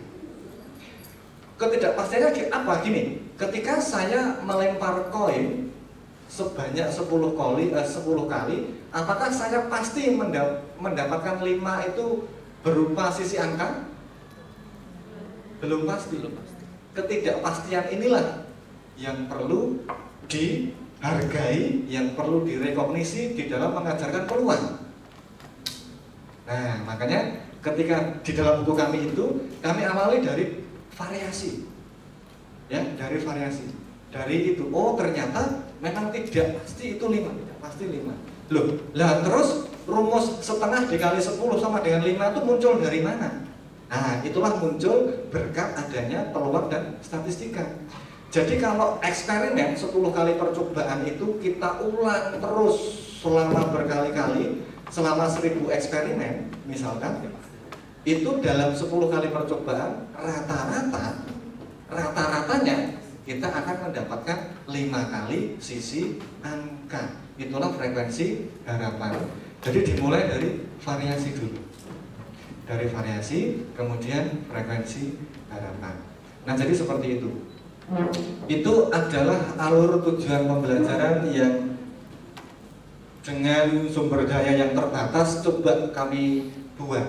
Ketidakpastiannya apa? Gini, ketika saya melempar koin sebanyak 10 kali, apakah saya pasti mendapatkan 5 itu berupa sisi angka? Belum pasti. Ketidakpastian inilah yang perlu dihargai, yang perlu direkognisi di dalam mengajarkan peluang. Nah, makanya ketika di dalam buku kami itu, kami awali dari variasi. Ya, dari variasi. Dari itu, oh ternyata memang tidak pasti itu 5, tidak pasti 5. Loh, lah terus rumus setengah dikali 10 sama dengan 5 itu muncul dari mana? Nah, itulah muncul berkat adanya peluang dan statistika. Jadi kalau eksperimen 10 kali percobaan itu kita ulang terus selama berkali-kali, selama 1000 eksperimen misalkan, itu dalam 10 kali percobaan rata-ratanya kita akan mendapatkan 5 kali sisi angka. Itulah frekuensi harapan. Jadi dimulai dari variasi dulu. Dari variasi, kemudian frekuensi harapan. Nah, jadi seperti itu. Itu adalah alur tujuan pembelajaran yang dengan sumber daya yang terbatas coba kami buat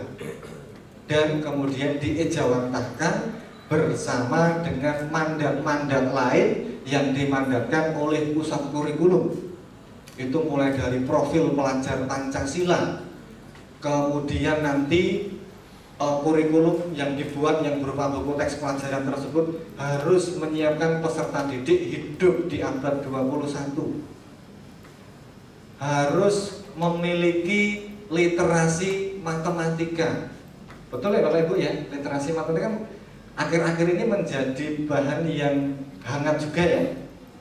dan kemudian diejawantahkan bersama dengan mandat-mandat lain yang dimandatkan oleh pusat kurikulum. Itu mulai dari profil pelajar Pancasila, kemudian nanti kurikulum yang dibuat yang berupa buku teks pelajaran tersebut harus menyiapkan peserta didik hidup di abad 21, harus memiliki literasi matematika. Betul ya Bapak Ibu ya, literasi matematika kan akhir-akhir ini menjadi bahan yang hangat juga ya,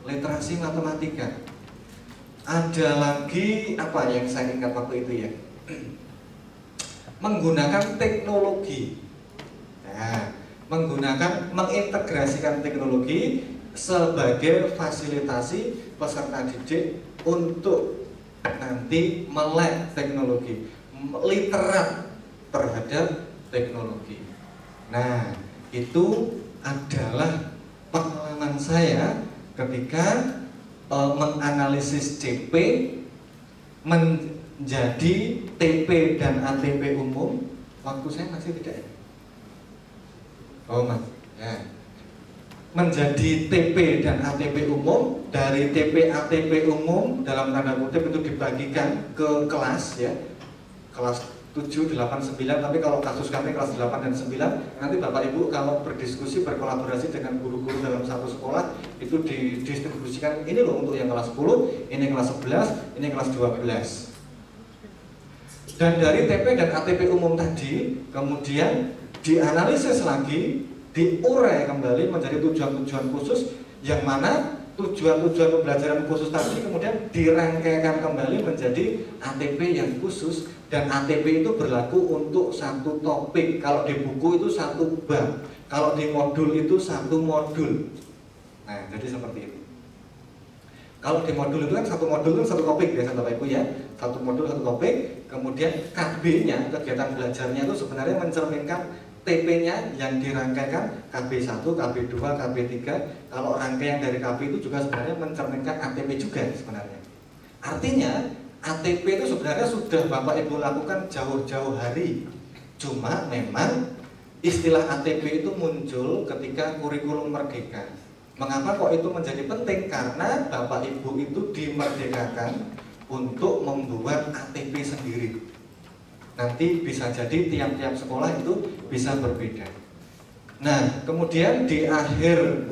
literasi matematika. Ada lagi apa yang saya ingat waktu itu ya, menggunakan teknologi. Nah, mengintegrasikan teknologi sebagai fasilitasi peserta didik untuk nanti melek teknologi, literat terhadap teknologi. Nah, itu adalah pengalaman saya ketika menganalisis CP menjadi TP dan ATP umum. Waktu saya masih tidak ya? Oh mas, ya. Menjadi TP dan ATP umum, dari TP ATP umum dalam tanda kutip itu dibagikan ke kelas ya, kelas 7, 8, 9, tapi kalau kasus kami kelas 8 dan 9, nanti Bapak Ibu kalau berdiskusi, berkolaborasi dengan guru-guru dalam satu sekolah, itu didistribusikan, ini loh untuk yang kelas 10, ini kelas 11, ini kelas 12. Dan dari TP dan ATP umum tadi, kemudian dianalisis lagi, diurai kembali menjadi tujuan-tujuan khusus, yang mana tujuan-tujuan pembelajaran khusus tadi kemudian dirangkaikan kembali menjadi ATP yang khusus. Dan ATP itu berlaku untuk satu topik. Kalau di buku itu satu bab, kalau di modul itu satu modul. Nah, jadi seperti itu. Kalau di modul itu kan satu modul itu satu topik biasa Bapak Ibu ya, satu modul satu topik. Kemudian KB-nya, kegiatan belajarnya itu sebenarnya mencerminkan TP-nya yang dirangkaikan KB1, KB2, KB3. Kalau rangkaian dari KB itu juga sebenarnya mencerminkan ATP juga sebenarnya. Artinya ATP itu sebenarnya sudah Bapak Ibu lakukan jauh-jauh hari. Cuma memang istilah ATP itu muncul ketika kurikulum merdeka. Mengapa kok itu menjadi penting? Karena Bapak Ibu itu dimerdekakan untuk membuat ATP sendiri. Nanti bisa jadi tiap-tiap sekolah itu bisa berbeda. Nah, kemudian di akhir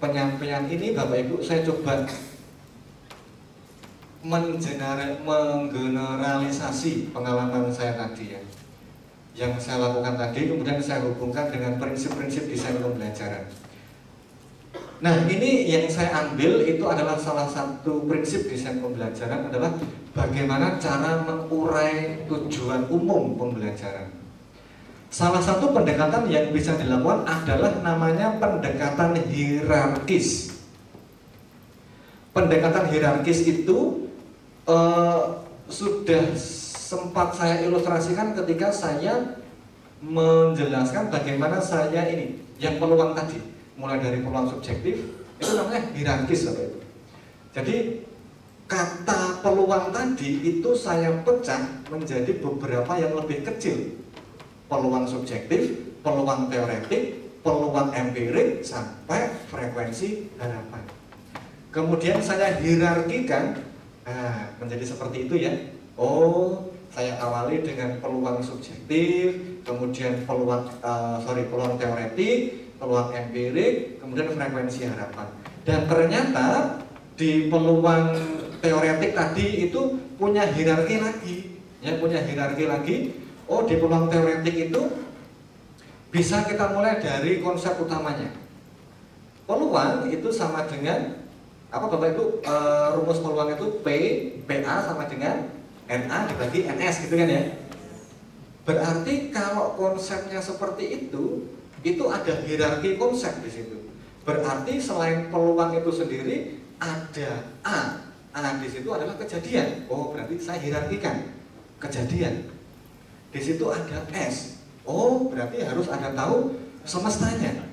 penyampaian ini Bapak Ibu saya coba menggeneralisasi pengalaman saya tadi ya, yang saya lakukan tadi, kemudian saya hubungkan dengan prinsip-prinsip desain pembelajaran. Nah, ini yang saya ambil itu adalah salah satu prinsip desain pembelajaran adalah bagaimana cara mengurai tujuan umum pembelajaran. Salah satu pendekatan yang bisa dilakukan adalah namanya pendekatan hierarkis. Pendekatan hierarkis itu sudah sempat saya ilustrasikan ketika saya menjelaskan bagaimana saya ini yang peluang tadi, mulai dari peluang subjektif itu namanya hierarkis Bapak Ibu. Jadi kata peluang tadi itu saya pecah menjadi beberapa yang lebih kecil. Peluang subjektif, peluang teoretik, peluang empirik, sampai frekuensi harapan. Kemudian saya hierarkikan. Nah, menjadi seperti itu ya. Oh, saya awali dengan peluang subjektif, kemudian peluang teoretik, peluang empirik, kemudian frekuensi harapan. Dan ternyata di peluang teoretik tadi itu punya hierarki lagi, ya, punya hierarki lagi. Oh, di peluang teoretik itu bisa kita mulai dari konsep utamanya. Peluang itu sama dengan apa Bapak Ibu? Rumus peluang itu PA sama dengan NA dibagi NS gitu kan ya. Berarti kalau konsepnya seperti itu ada hierarki konsep di situ. Berarti selain peluang itu sendiri ada A di situ adalah kejadian. Oh, berarti saya hierarkikan kejadian. Di situ ada S. Oh, berarti harus ada tahu semestanya.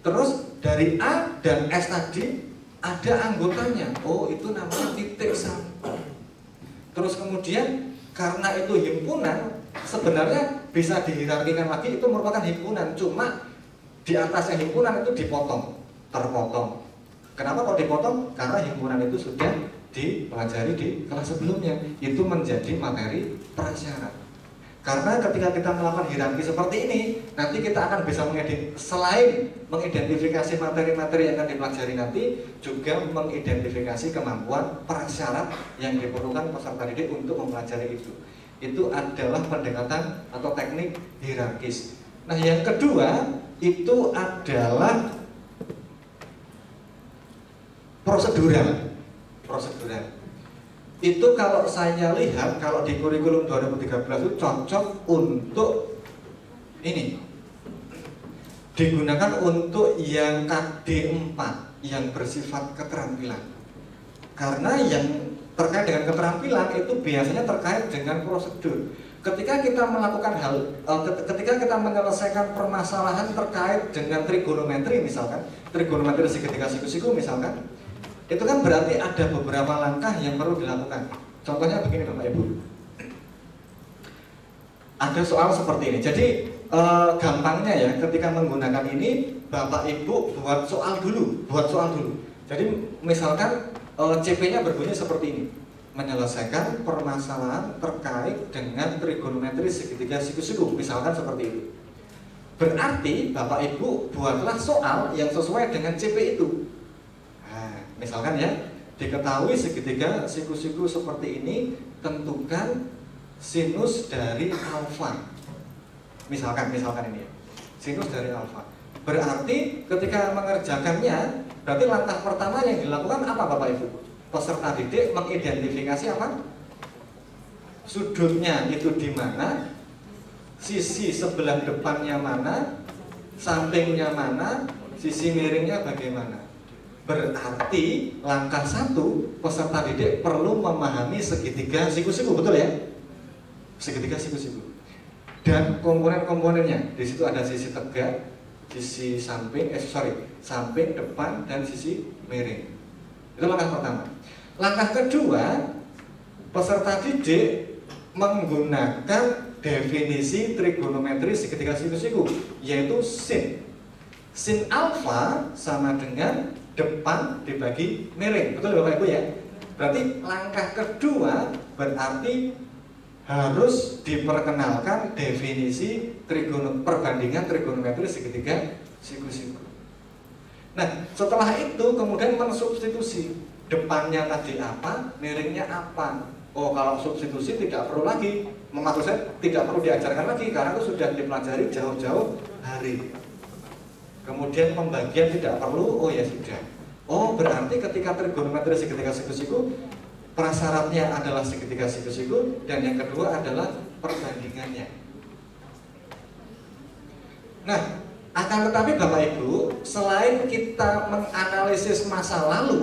Terus dari A dan S tadi ada anggotanya. Oh, itu namanya titik satu. Terus kemudian karena itu himpunan, sebenarnya bisa dihierarkikan lagi itu merupakan himpunan. Cuma di atasnya himpunan itu dipotong, terpotong. Kenapa kok dipotong? Karena himpunan itu sudah dipelajari di kelas sebelumnya. Itu menjadi materi prasyarat. Karena ketika kita melakukan hierarki seperti ini, nanti kita akan bisa selain mengidentifikasi materi-materi yang akan dipelajari nanti, juga mengidentifikasi kemampuan prasyarat yang diperlukan peserta didik untuk mempelajari itu. Itu adalah pendekatan atau teknik hierarkis. Nah, yang kedua itu adalah prosedural. Itu kalau saya lihat, kalau di kurikulum 2013 itu cocok untuk ini digunakan untuk yang KD4 yang bersifat keterampilan. Karena yang terkait dengan keterampilan itu biasanya terkait dengan prosedur. Ketika kita melakukan ketika kita menyelesaikan permasalahan terkait dengan trigonometri misalkan, trigonometri segitiga siku-siku misalkan, itu kan berarti ada beberapa langkah yang perlu dilakukan. Contohnya begini Bapak Ibu, ada soal seperti ini. Jadi gampangnya ya, ketika menggunakan ini Bapak Ibu buat soal dulu. Jadi misalkan CP-nya berbunyi seperti ini, menyelesaikan permasalahan terkait dengan trigonometri segitiga siku-siku, misalkan seperti itu. Berarti Bapak Ibu buatlah soal yang sesuai dengan CP itu. Misalkan ya, diketahui segitiga siku-siku seperti ini, tentukan sinus dari alfa. Misalkan ini ya, sinus dari alfa. Berarti ketika mengerjakannya, berarti langkah pertama yang dilakukan apa Bapak Ibu? Peserta didik mengidentifikasi apa? Sudutnya itu di mana, sisi sebelah depannya mana, sampingnya mana, sisi miringnya bagaimana. Berarti langkah 1, peserta didik perlu memahami segitiga siku-siku, betul ya? Segitiga siku-siku. Dan komponen-komponennya, di situ ada sisi tegak, sisi samping, samping, depan, dan sisi miring. Itu langkah pertama. Langkah kedua, peserta didik menggunakan definisi trigonometri segitiga siku-siku, yaitu sin. Sin alfa sama dengan depan dibagi miring, betul Bapak Ibu ya? Berarti langkah kedua berarti harus diperkenalkan definisi perbandingan trigonometri segitiga siku-siku. Nah, setelah itu kemudian mensubstitusi, depannya tadi apa, miringnya apa. Oh, kalau substitusi tidak perlu lagi, maksud saya tidak perlu diajarkan lagi karena itu sudah dipelajari jauh-jauh hari. Kemudian pembagian tidak perlu, oh ya sudah. Oh, berarti ketika trigonometri segitiga siku-siku, prasyaratnya adalah segitiga siku-siku, dan yang kedua adalah perbandingannya. Nah, akan tetapi Bapak Ibu, selain kita menganalisis masa lalu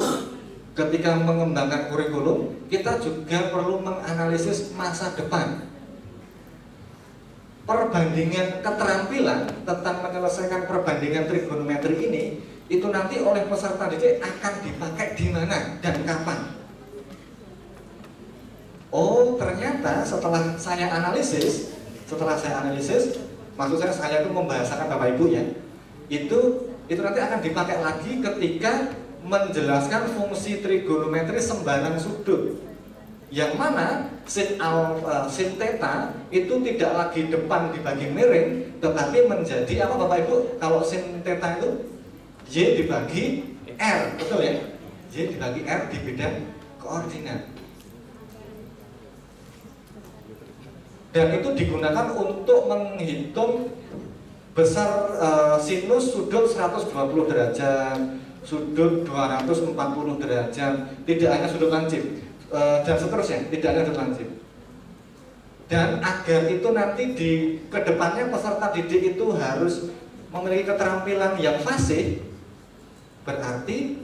ketika mengembangkan kurikulum, kita juga perlu menganalisis masa depan. Perbandingan keterampilan tentang menyelesaikan perbandingan trigonometri ini itu nanti oleh peserta didik akan dipakai di mana dan kapan. Oh, ternyata setelah saya analisis, maksud saya itu membahasakan Bapak Ibu ya, itu nanti akan dipakai lagi ketika menjelaskan fungsi trigonometri sembarang sudut. Yang mana sin theta itu tidak lagi depan dibagi miring, tetapi menjadi apa Bapak Ibu? Kalau sin theta itu Y dibagi R, betul ya? Y dibagi R di bidang koordinat. dan itu digunakan untuk menghitung besar sinus sudut 120 derajat, sudut 240 derajat, tidak hanya sudut lancip, dan seterusnya, tidak hanya sudut lancip. Dan agar itu nanti di kedepannya peserta didik itu harus memiliki keterampilan yang fasih, berarti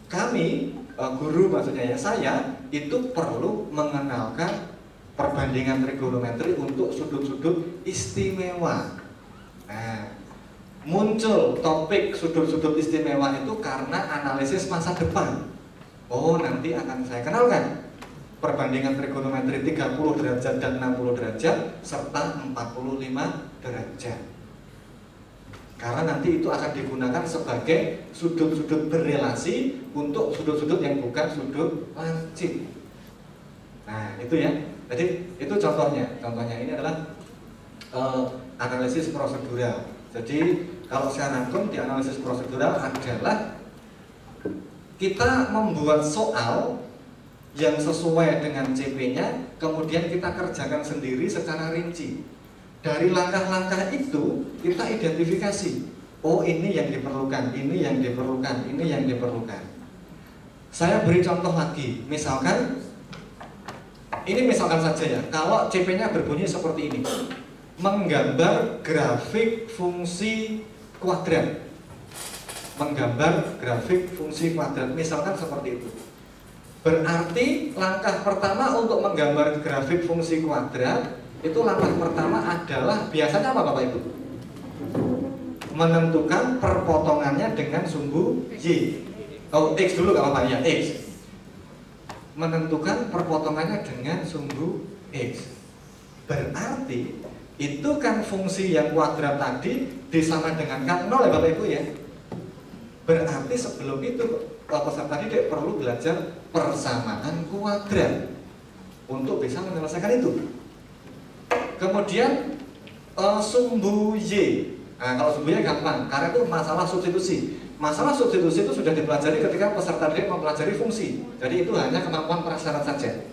kami, guru maksudnya ya, saya itu perlu mengenalkan perbandingan trigonometri untuk sudut-sudut istimewa. Nah, muncul topik sudut-sudut istimewa itu karena analisis masa depan. Oh, nanti akan saya kenalkan perbandingan trigonometri 30 derajat dan 60 derajat serta 45 derajat. Karena nanti itu akan digunakan sebagai sudut-sudut berrelasi untuk sudut-sudut yang bukan sudut lancip. Nah, itu ya. Jadi itu contohnya. Contohnya ini adalah analisis prosedural. Jadi kalau saya rangkum di analisis prosedural adalah kita membuat soal yang sesuai dengan CP-nya, kemudian kita kerjakan sendiri secara rinci. Dari langkah-langkah itu kita identifikasi, oh ini yang diperlukan, ini yang diperlukan, ini yang diperlukan. Saya beri contoh lagi, misalkan saja ya, kalau CP-nya berbunyi seperti ini, menggambar grafik fungsi kuadrat, misalkan seperti itu. Berarti langkah pertama untuk menggambar grafik fungsi kuadrat itu langkah pertama adalah biasanya apa Bapak Ibu? Menentukan perpotongannya dengan sumbu Y. Oh, X dulu gak apa-apa ya, X. Menentukan perpotongannya dengan sumbu X. Berarti itu kan fungsi yang kuadrat tadi disama dengan kan 0 ya Bapak Ibu ya. Berarti sebelum itu peserta didik perlu belajar persamaan kuadrat untuk bisa menyelesaikan itu. Kemudian sumbu Y. Nah, kalau sumbu Y gampang, karena itu masalah substitusi. Masalah substitusi itu sudah dipelajari ketika peserta didik mempelajari fungsi. Jadi itu hanya kemampuan prasyarat saja.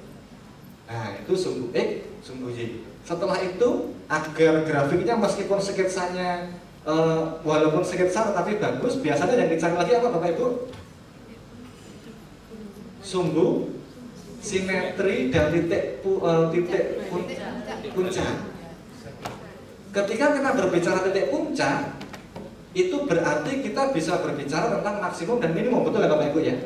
Nah, itu sumbu X, sumbu Y. Setelah itu, agar grafiknya meskipun sketsanya walaupun sketsa tapi bagus, biasanya yang dicari lagi apa Bapak Ibu? Sumbu, simetri, dan titik puncak. Ketika kita berbicara titik puncak, itu berarti kita bisa berbicara tentang maksimum dan minimum, betul ya Bapak Ibu ya?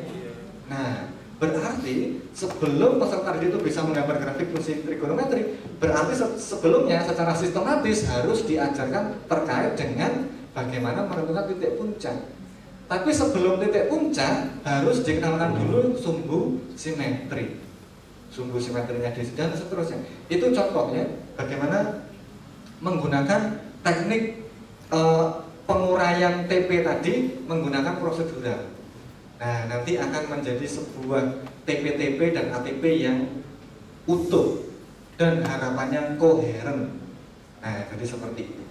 Nah, berarti sebelum peserta didik itu bisa menggambar grafik fungsi trigonometri, berarti sebelumnya secara sistematis harus diajarkan terkait dengan bagaimana menentukan titik puncak. Tapi sebelum titik puncak harus dikenalkan dulu sumbu simetri, sumbu simetrinya dan seterusnya. Itu contohnya bagaimana menggunakan teknik penguraian TP tadi menggunakan prosedural. Nah, nanti akan menjadi sebuah TP-TP dan ATP yang utuh dan harapannya koheren. Nah, jadi seperti itu.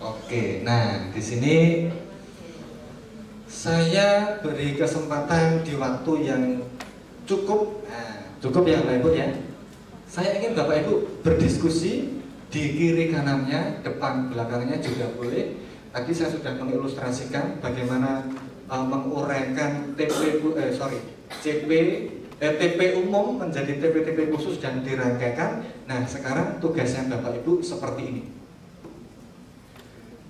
Oke, nah di sini saya beri kesempatan di waktu yang cukup, cukup ya Bapak Ibu ya. Saya ingin Bapak Ibu berdiskusi di kiri kanannya, depan belakangnya juga boleh. Tadi saya sudah mengilustrasikan bagaimana menguraikan TP umum menjadi TP-TP khusus dan dirangkaikan. Nah, sekarang tugasnya Bapak Ibu seperti ini.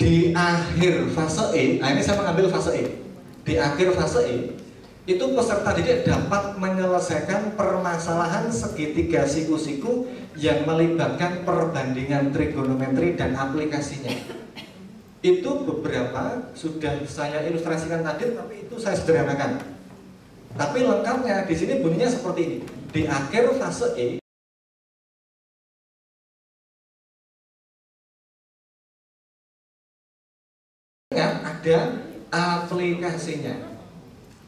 Di akhir fase E, nah ini saya mengambil fase E. Di akhir fase E, itu peserta didik dapat menyelesaikan permasalahan segitiga siku-siku yang melibatkan perbandingan trigonometri dan aplikasinya. Itu beberapa sudah saya ilustrasikan tadi, tapi itu saya sederhanakan. Tapi lengkapnya di sini bunyinya seperti ini. Di akhir fase E, ada aplikasinya.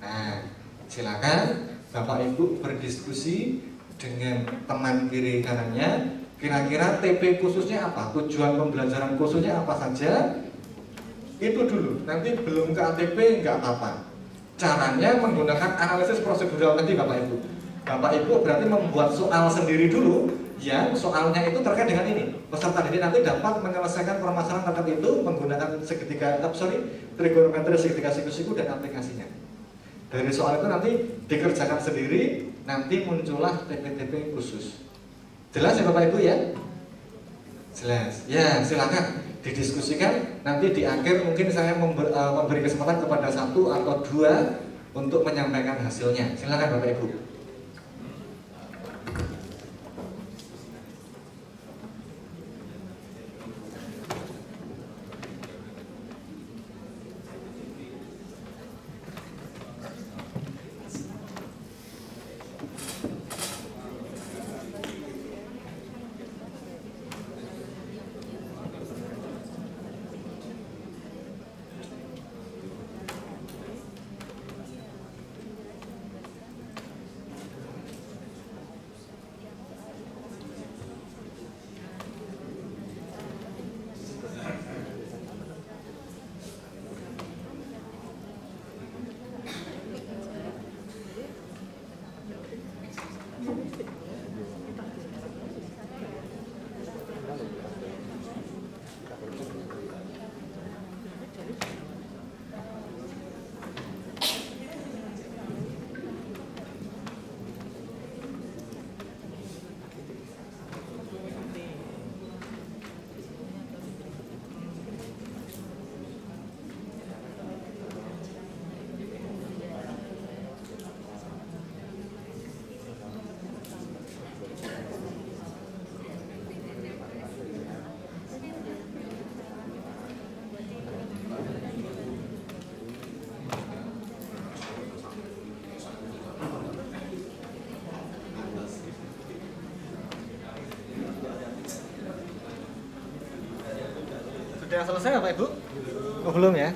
Nah, silakan Bapak Ibu berdiskusi dengan teman kiri kanannya. Kira-kira TP khususnya apa? Tujuan pembelajaran khususnya apa saja? Itu dulu, nanti belum ke ATP nggak apa-apa. Caranya menggunakan analisis prosedural tadi Bapak Ibu. Bapak Ibu berarti membuat soal sendiri dulu yang soalnya itu terkait dengan ini. Peserta didik nanti dapat menyelesaikan permasalahan terkait itu menggunakan trigonometri segitiga siku-siku dan aplikasinya. Dari soal itu nanti dikerjakan sendiri, nanti muncullah TP-TP khusus. Jelas ya Bapak Ibu ya? Jelas. Ya, silakan didiskusikan. Nanti di akhir mungkin saya memberi kesempatan kepada 1 atau 2 untuk menyampaikan hasilnya. Silakan Bapak Ibu. Sudah selesai Bapak Ibu? Oh belum ya?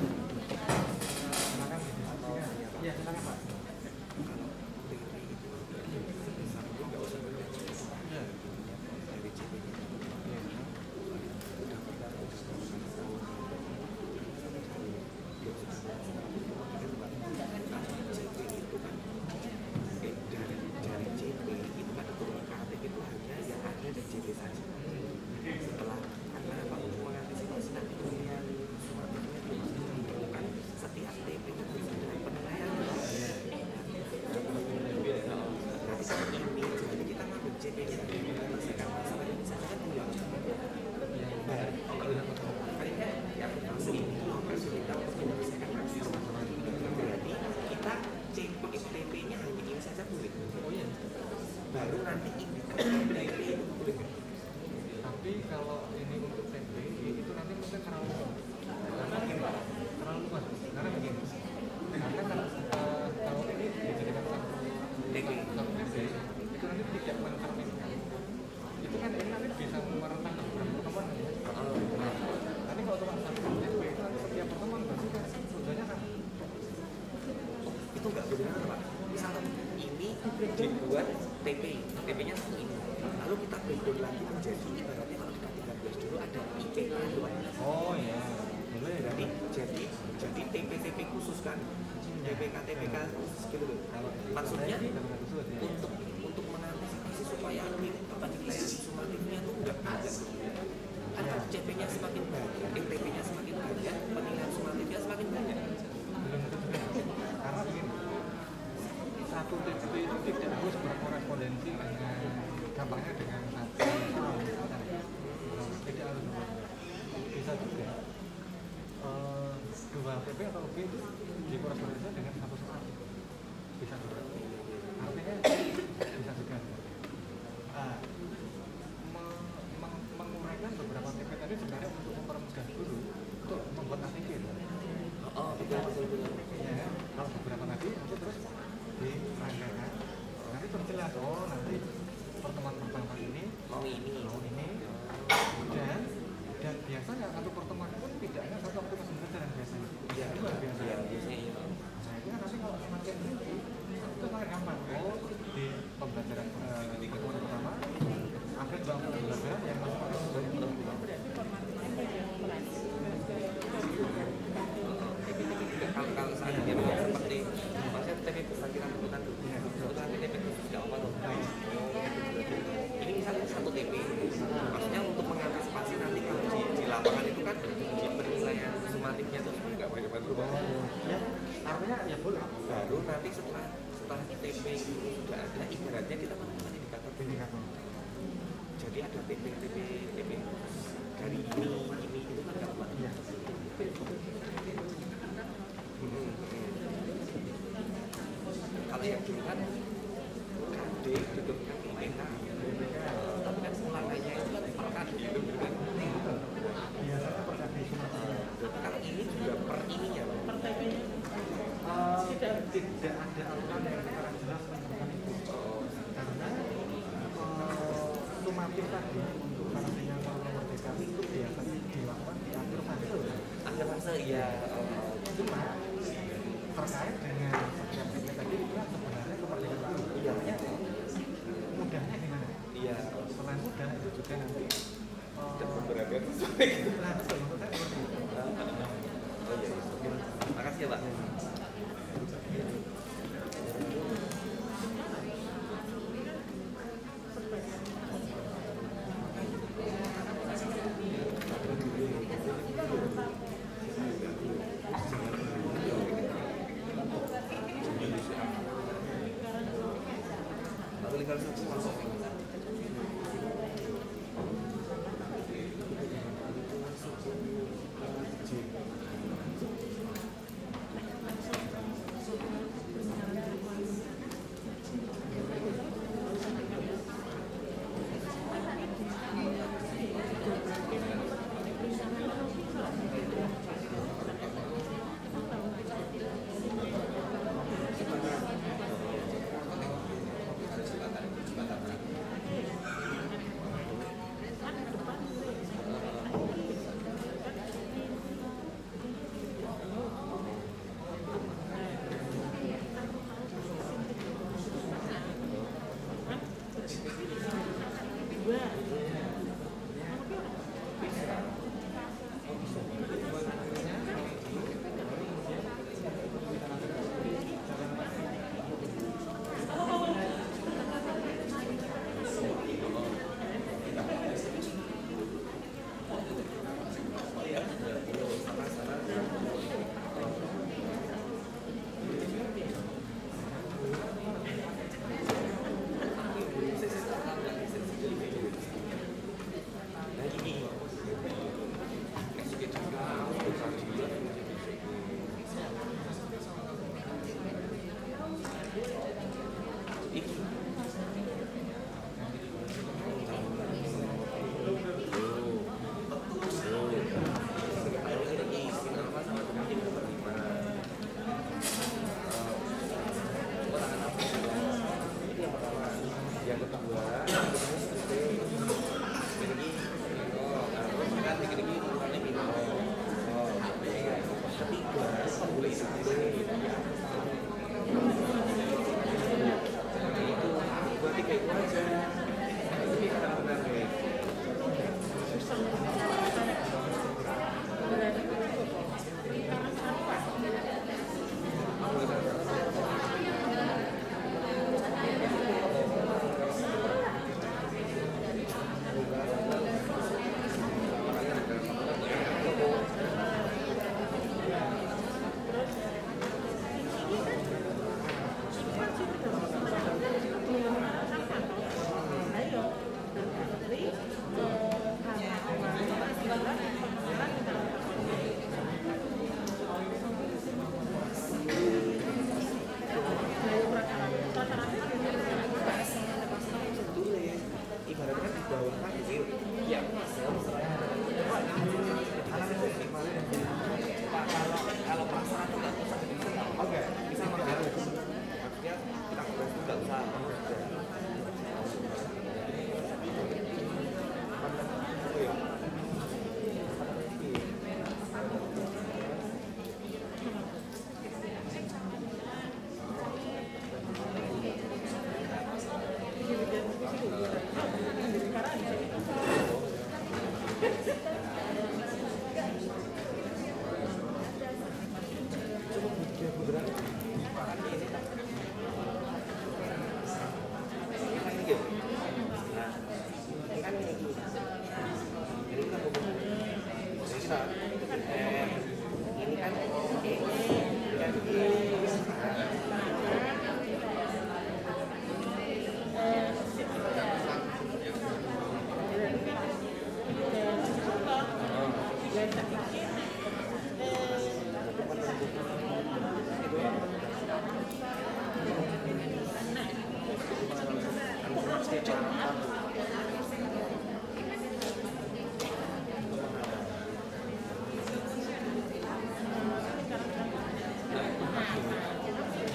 dibuat TP-nya ini, lalu kita breakdown lagi menjadi ibaratnya kalau kita 13 dulu ada IPK doang. Oh ya, boleh. Jadi TP khusus kan, TPK khusus gitu. Maksudnya untuk mengantisipasi supaya penilaian sumatifnya itu enggak ada. Ada CP-nya semakin banyak, TP-nya semakin banyak, penilaian sumatifnya semakin banyak. Karena begini, satu TP itu tidak harus berkorespondensi dengan gampangnya dengan satu tidak harus bisa juga dua TP atau lebih itu dikorespondensi dengan satu soal bisa juga, artinya bisa juga menguraikan beberapa TP tadi sebenarnya untuk mempermudah guru untuk membuat ATP. Oh betul. Ya, kalau beberapa tadi nanti terus dirangkaikan, nanti terjelas nanti pertemuan pertama ini mau ini dan biasanya satu pertemuan pun tidak hanya satu aktivitas pembelajaran biasanya. Iya, biasanya. Nah itu kan nanti kalau semakin tinggi itu semakin gampang. Di pembelajaran pertemuan pertama ada dua pembelajaran yang masuk ya boleh. Baru nanti setelah ITP itu sudah ada, ibaratnya kita menemukan indikator. Jadi ada TP dari ini itu kan nggak kuat. Iya. Kalau yang dulu kan KD ditutupkan IPK, tapi kan ulangannya itu kan per KD itu kan. Biasanya per KD cuma. Kalau ini juga per ininya, per TP-nya. Tidak ada aturan yang secara jelas menentukan itu. Karena sumatif tadi untuk karantina corona merdeka itu biasanya dilakukan di akhir fase. Akhir fase ya. Cuma terkait dengan setiap TP tadi itu kan sebenarnya kemerdekaan guru. Iya. Mudahnya di mana? Iya. Selain mudah itu juga nanti beberapa sesuai gitu. Nah, betul, menurut saya seperti itu. Oh iya. Makasih ya Pak.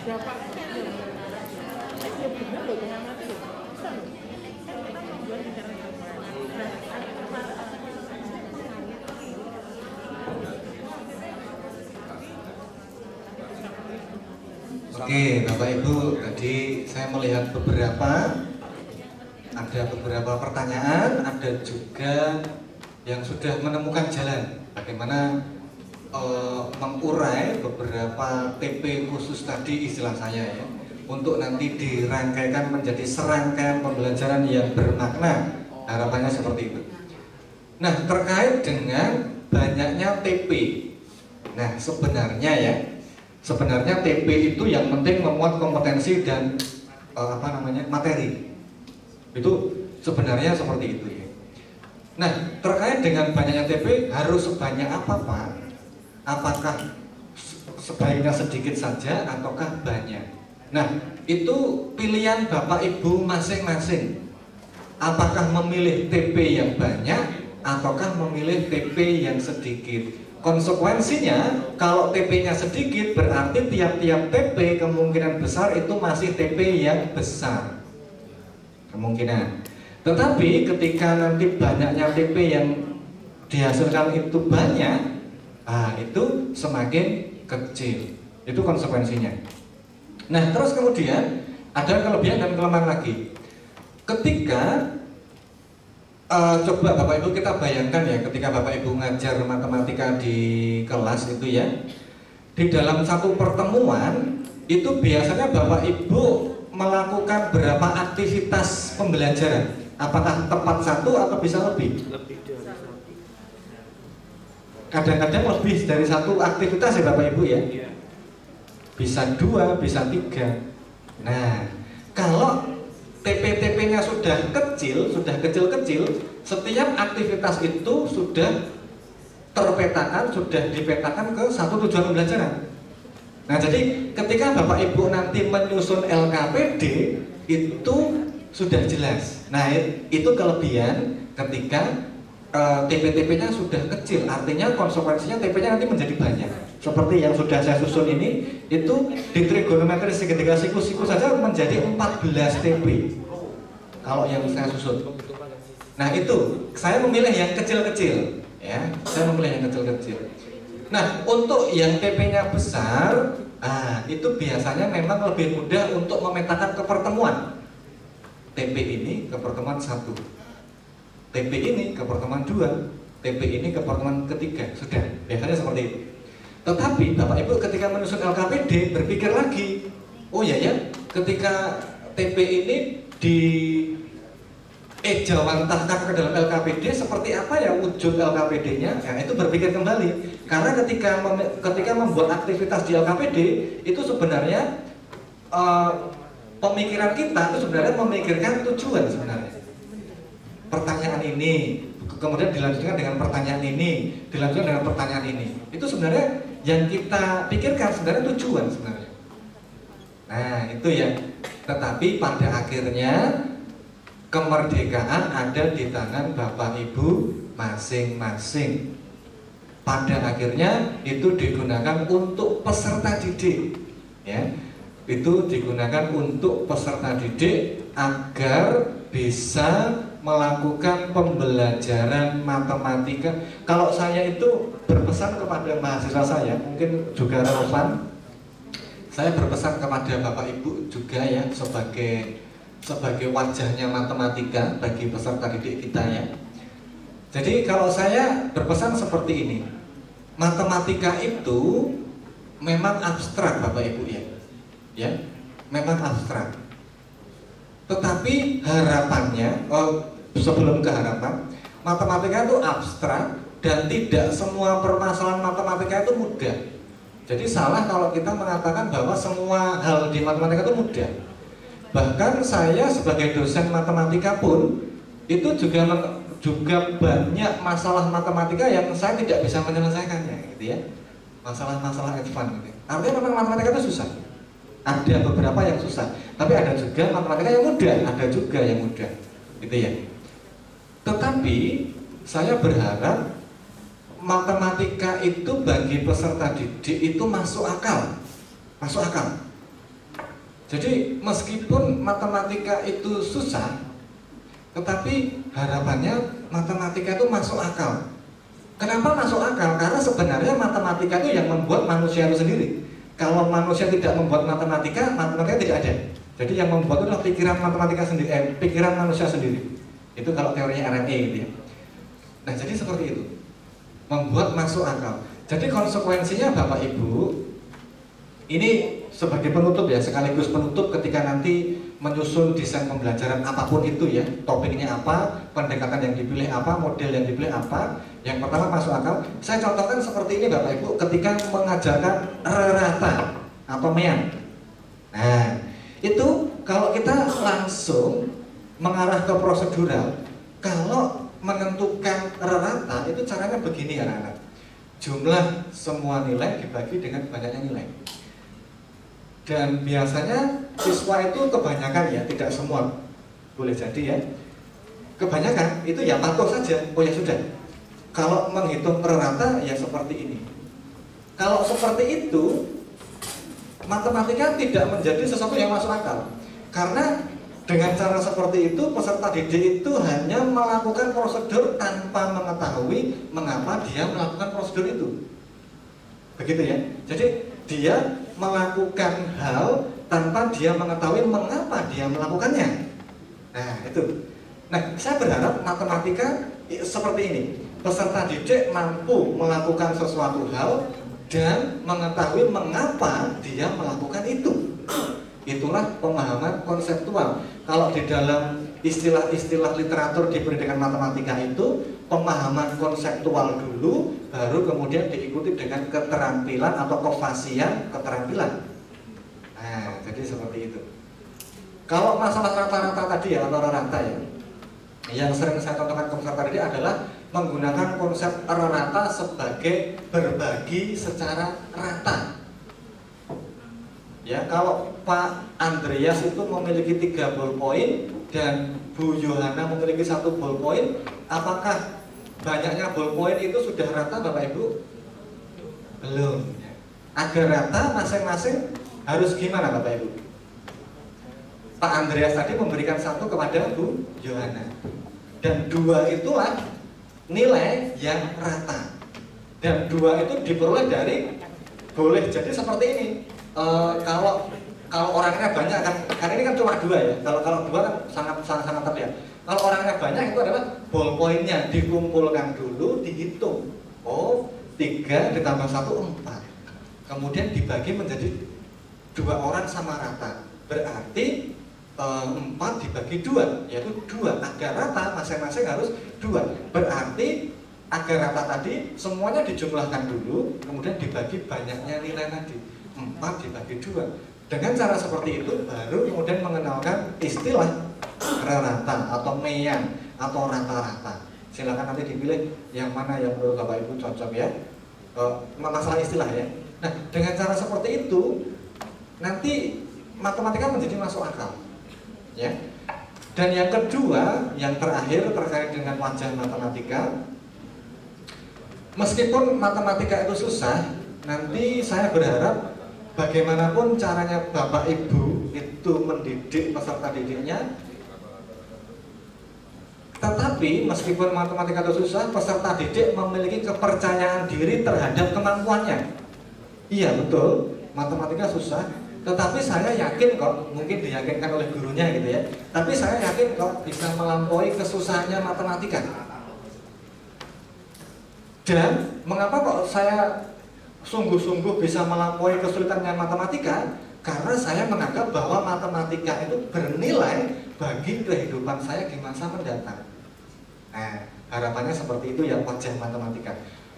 Oke, Bapak Ibu, tadi saya melihat ada beberapa pertanyaan, ada juga yang sudah menemukan jalan bagaimana mengurai beberapa TP khusus tadi istilah saya ya, untuk nanti dirangkaikan menjadi serangkaian pembelajaran yang bermakna, harapannya seperti itu. Nah, terkait dengan banyaknya TP, nah sebenarnya TP itu yang penting memuat kompetensi dan materi. Itu sebenarnya seperti itu ya. Nah, terkait dengan banyaknya TP harus sebanyak apa, Pak? Apakah sebaiknya sedikit saja ataukah banyak? Nah, itu pilihan Bapak Ibu masing-masing. Apakah memilih TP yang banyak ataukah memilih TP yang sedikit? Konsekuensinya, kalau TP-nya sedikit berarti tiap-tiap TP kemungkinan besar itu masih TP yang besar. Kemungkinan. Tetapi ketika nanti banyaknya TP yang dihasilkan itu banyak, itu semakin kecil. Itu konsekuensinya. Nah, terus kemudian ada kelebihan dan kelemahan lagi. Ketika coba Bapak Ibu kita bayangkan ya, ketika Bapak Ibu ngajar matematika di kelas itu ya, di dalam satu pertemuan itu biasanya Bapak Ibu melakukan berapa aktivitas pembelajaran? Apakah tepat satu atau bisa lebih? Lebih dari satu. Kadang-kadang lebih dari satu aktivitas ya Bapak Ibu ya. Iya. Bisa 2, bisa 3. Nah, kalau TP-TP-nya sudah kecil-kecil, setiap aktivitas itu sudah terpetakan, sudah dipetakan ke satu tujuan pembelajaran. Nah, jadi ketika Bapak Ibu nanti menyusun LKPD itu sudah jelas. Nah, itu kelebihan ketika TP-TP-nya sudah kecil, artinya konsekuensinya TP-nya nanti menjadi banyak. Seperti yang sudah saya susun ini, itu di trigonometri segitiga siku saja menjadi 14 TP. Kalau yang saya susun. Nah, itu saya memilih yang kecil-kecil, ya. Saya memilih yang kecil-kecil. Nah, untuk yang TP-nya besar, itu biasanya memang lebih mudah untuk memetakan ke pertemuan. TP ini ke pertemuan 1. TP ini ke pertemuan 2, TP ini ke pertemuan ketiga, sudah, biasanya seperti itu. Tetapi Bapak Ibu ketika menyusun LKPD berpikir lagi, oh ya, ketika TP ini di ejawantahkan ke dalam LKPD seperti apa ya wujud LKPD-nya? Ya, itu berpikir kembali. Karena ketika membuat aktivitas di LKPD itu sebenarnya pemikiran kita itu sebenarnya memikirkan tujuan sebenarnya. Pertanyaan ini, kemudian dilanjutkan dengan pertanyaan ini, dilanjutkan dengan pertanyaan ini. Itu sebenarnya yang kita pikirkan sebenarnya tujuan sebenarnya. Nah, itu ya. Tetapi pada akhirnya kemerdekaan ada di tangan Bapak Ibu masing-masing. Pada akhirnya itu digunakan untuk peserta didik, ya. Itu digunakan untuk peserta didik agar bisa melakukan pembelajaran matematika. Kalau saya itu berpesan kepada mahasiswa saya, mungkin juga relevan. Saya berpesan kepada Bapak Ibu juga ya, sebagai wajahnya matematika bagi peserta didik kita ya. Jadi kalau saya berpesan seperti ini, matematika itu memang abstrak Bapak Ibu ya, memang abstrak. Tetapi harapannya, sebelum ke harapan, matematika itu abstrak dan tidak semua permasalahan matematika itu mudah. Jadi salah kalau kita mengatakan bahwa semua hal di matematika itu mudah. Bahkan saya sebagai dosen matematika pun itu juga banyak masalah matematika yang saya tidak bisa menyelesaikannya, gitu ya. Masalah-masalah advance gitu. Artinya memang matematika itu susah. Ada beberapa yang susah, tapi ada juga matematika yang mudah, ada juga yang mudah, gitu ya. Tetapi saya berharap matematika itu bagi peserta didik itu masuk akal, Jadi meskipun matematika itu susah, tetapi harapannya matematika itu masuk akal. Kenapa masuk akal? Karena sebenarnya matematika itu yang membuat manusia itu sendiri. Kalau manusia tidak membuat matematika, matematika tidak ada. Jadi yang membuat itu adalah pikiran matematika sendiri, pikiran manusia sendiri. Itu kalau teorinya RME gitu ya. Nah jadi seperti itu, membuat masuk akal. Jadi konsekuensinya Bapak Ibu, ini sebagai penutup ya, sekaligus penutup ketika nanti menyusun desain pembelajaran apapun itu ya, topiknya apa, pendekatan yang dipilih apa, model yang dipilih apa. Yang pertama masuk akal. Saya contohkan seperti ini Bapak Ibu ketika mengajarkan rata atau mean. Nah, itu kalau kita langsung mengarah ke prosedural, kalau menentukan rata itu caranya begini ya anak-anak. Jumlah semua nilai dibagi dengan banyaknya nilai. Dan biasanya siswa itu kebanyakan ya, tidak semua, boleh jadi ya, kebanyakan itu ya patuh saja. Oh ya sudah, kalau menghitung per rata ya seperti ini. Kalau seperti itu, matematika tidak menjadi sesuatu yang masuk akal. Karena dengan cara seperti itu, peserta didik itu hanya melakukan prosedur tanpa mengetahui mengapa dia melakukan prosedur itu. Begitu ya. Jadi dia melakukan hal tanpa dia mengetahui mengapa dia melakukannya. Nah itu. Nah saya berharap matematika seperti ini. Peserta didik mampu melakukan sesuatu hal dan mengetahui mengapa dia melakukan itu. Itulah pemahaman konseptual. Kalau di dalam istilah-istilah literatur di pendidikan matematika itu, pemahaman konseptual dulu, baru kemudian diikuti dengan keterampilan atau kefasihan keterampilan. Nah, jadi seperti itu. Kalau masalah rata-rata tadi ya, atau rata ya, yang sering saya contohkan ke peserta didik adalah menggunakan konsep rata sebagai berbagi secara rata. Ya, kalau Pak Andreas itu memiliki 3 ballpoint dan Bu Yohana memiliki 1 ballpoint, apakah banyaknya ballpoint itu sudah rata Bapak Ibu? Belum. Agar rata masing-masing harus gimana Bapak Ibu? Pak Andreas tadi memberikan 1 kepada Bu Yohana, dan 2 itulah nilai yang rata, dan 2 itu diperoleh dari, boleh jadi seperti ini. Kalau orangnya banyak kan ini kan cuma 2 ya. Kalau 2 kan sangat terlihat. Kalau orangnya banyak itu adalah ballpointnya dikumpulkan dulu, dihitung. Oh, 3 ditambah 1 4. Kemudian dibagi menjadi 2 orang sama rata. Berarti 4 dibagi 2, yaitu 2. Agar rata masing-masing harus 2. Berarti agar rata tadi semuanya dijumlahkan dulu, kemudian dibagi banyaknya nilai tadi. 4 dibagi 2. Dengan cara seperti itu baru kemudian mengenalkan istilah rata atau mean atau rata-rata. Silakan nanti dipilih yang mana yang menurut Bapak Ibu cocok ya. Masalah istilah ya. Nah, dengan cara seperti itu nanti matematika menjadi masuk akal. Ya. Dan yang kedua, yang terakhir terkait dengan wajah matematika. Meskipun matematika itu susah, nanti saya berharap bagaimanapun caranya Bapak Ibu itu mendidik peserta didiknya, tetapi meskipun matematika itu susah, peserta didik memiliki kepercayaan diri terhadap kemampuannya. Iya betul, matematika susah, tetapi saya yakin kok, mungkin diyakinkan oleh gurunya gitu ya, tapi saya yakin kok bisa melampaui kesusahannya matematika. Dan mengapa kok saya sungguh-sungguh bisa melampaui kesulitannya matematika? Karena saya menganggap bahwa matematika itu bernilai bagi kehidupan saya di masa mendatang. Nah, harapannya seperti itu ya wajah matematika.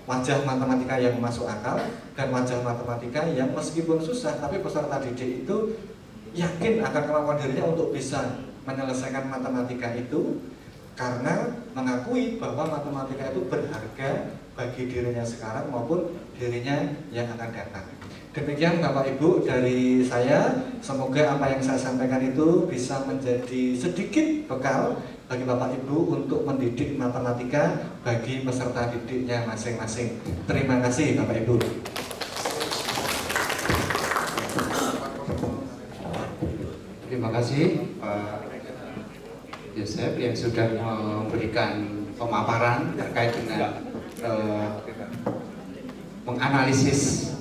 Wajah matematika yang masuk akal dan wajah matematika yang meskipun susah tapi peserta didik itu yakin akan kemampuan dirinya untuk bisa menyelesaikan matematika itu, karena mengakui bahwa matematika itu berharga bagi dirinya sekarang maupun dirinya yang akan datang. Demikian Bapak Ibu dari saya, semoga apa yang saya sampaikan itu bisa menjadi sedikit bekal bagi Bapak Ibu untuk mendidik matematika bagi peserta didiknya masing-masing. Terima kasih Bapak Ibu. Terima kasih Pak Yosef yang sudah memberikan pemaparan terkait dengan menganalisis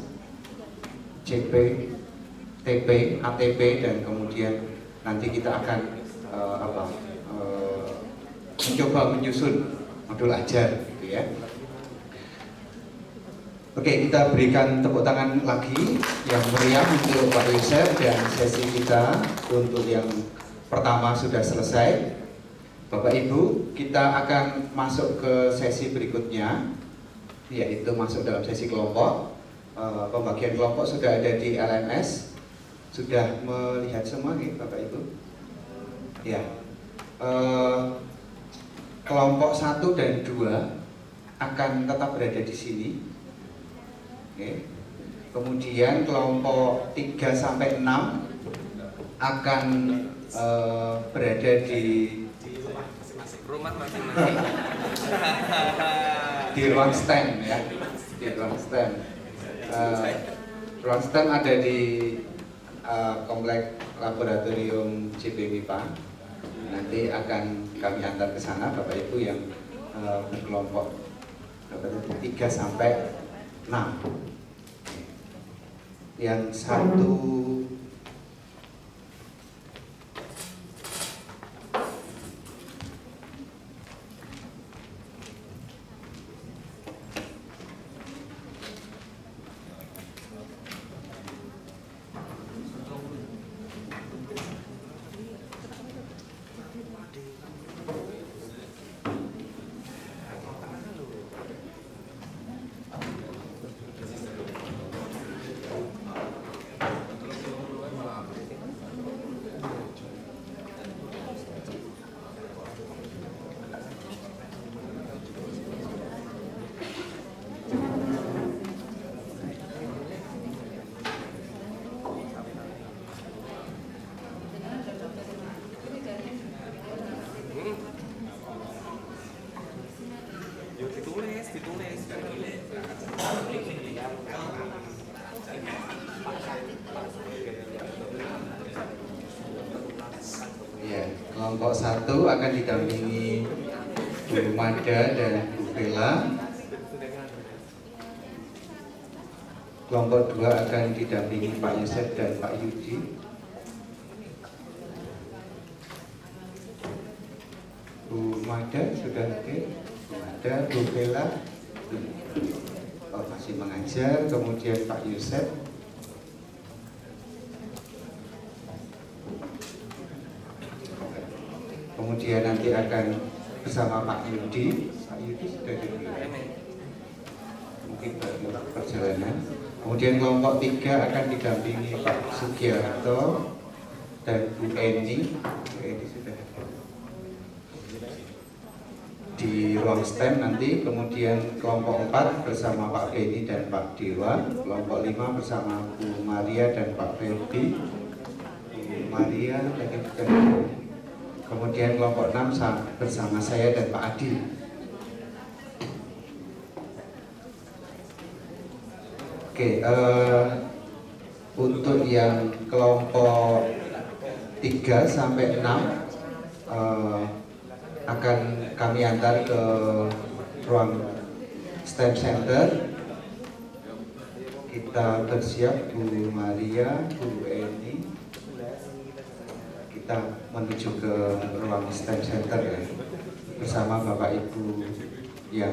CP, TP, ATP, dan kemudian nanti kita akan mencoba menyusun modul ajar gitu ya. Oke, kita berikan tepuk tangan lagi yang meriah untuk Pak Yosef, dan sesi kita untuk yang pertama sudah selesai. Bapak Ibu, kita akan masuk ke sesi berikutnya, yaitu masuk dalam sesi kelompok. Pembagian kelompok sudah ada di LMS. Sudah melihat semua nih Bapak Ibu? Ya. Kelompok 1 dan 2 akan tetap berada di sini. Oke. Kemudian kelompok 3 sampai 6 akan berada di rumah masing-masing. Di ruang STEM ya. Di ruang STEM. Ruang STEM ada di komplek laboratorium CPMIPA. Nanti akan kami antar ke sana Bapak Ibu yang berkelompok 3 sampai 6. Yang satu ditulis. ya, kelompok 1 akan didampingi Bu Mada dan Bu Bella. Kelompok 2 akan didampingi Pak Yosef dan Pak Yudi. Bu Mada sudah oke. Bu Mada, Bu Bella masih mengajar. Kemudian Pak Yosef. Kemudian nanti akan bersama Pak Yudi. Pak Yudi sudah dipilih, mungkin baru perjalanan. Kemudian kelompok 3 akan didampingi Pak Sugiarto dan Bu Eni. Bu Eni sudah di ruang STEM nanti. Kemudian kelompok 4 bersama Pak Beni dan Pak Dewa. Kelompok 5 bersama Bu Maria dan Pak Ferdi. Bu Maria tadi bukan. Kemudian kelompok 6 bersama saya dan Pak Adi. Oke, untuk yang kelompok 3 sampai 6 akan kami antar ke ruang STEM Center. Kita bersiap, Bu Maria, Bu Eni. Kita menuju ke ruang STEM Center ya, bersama Bapak Ibu yang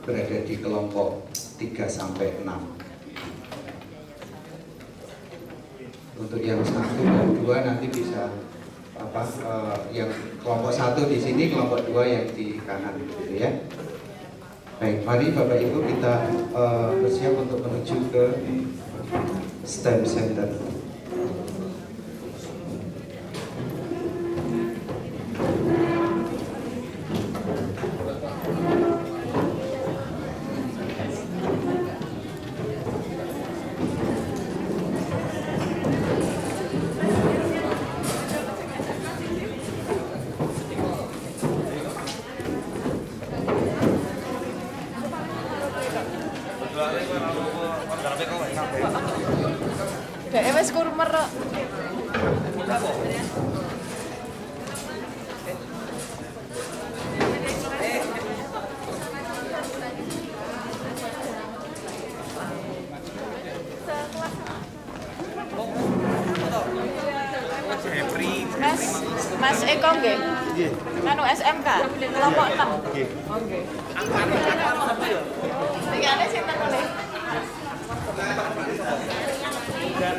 berada di kelompok 3 sampai 6. Untuk yang 1 dan 2 nanti bisa yang kelompok 1 di sini, kelompok 2 yang di kanan gitu ya. Baik, mari Bapak Ibu kita bersiap untuk menuju ke STEM Center. Dek wis kurmer kok. Mas Eko nggih. Nggih. Anu SMK, kelompok 6. Nggih. Oke. Tingane sinten oleh? Ya.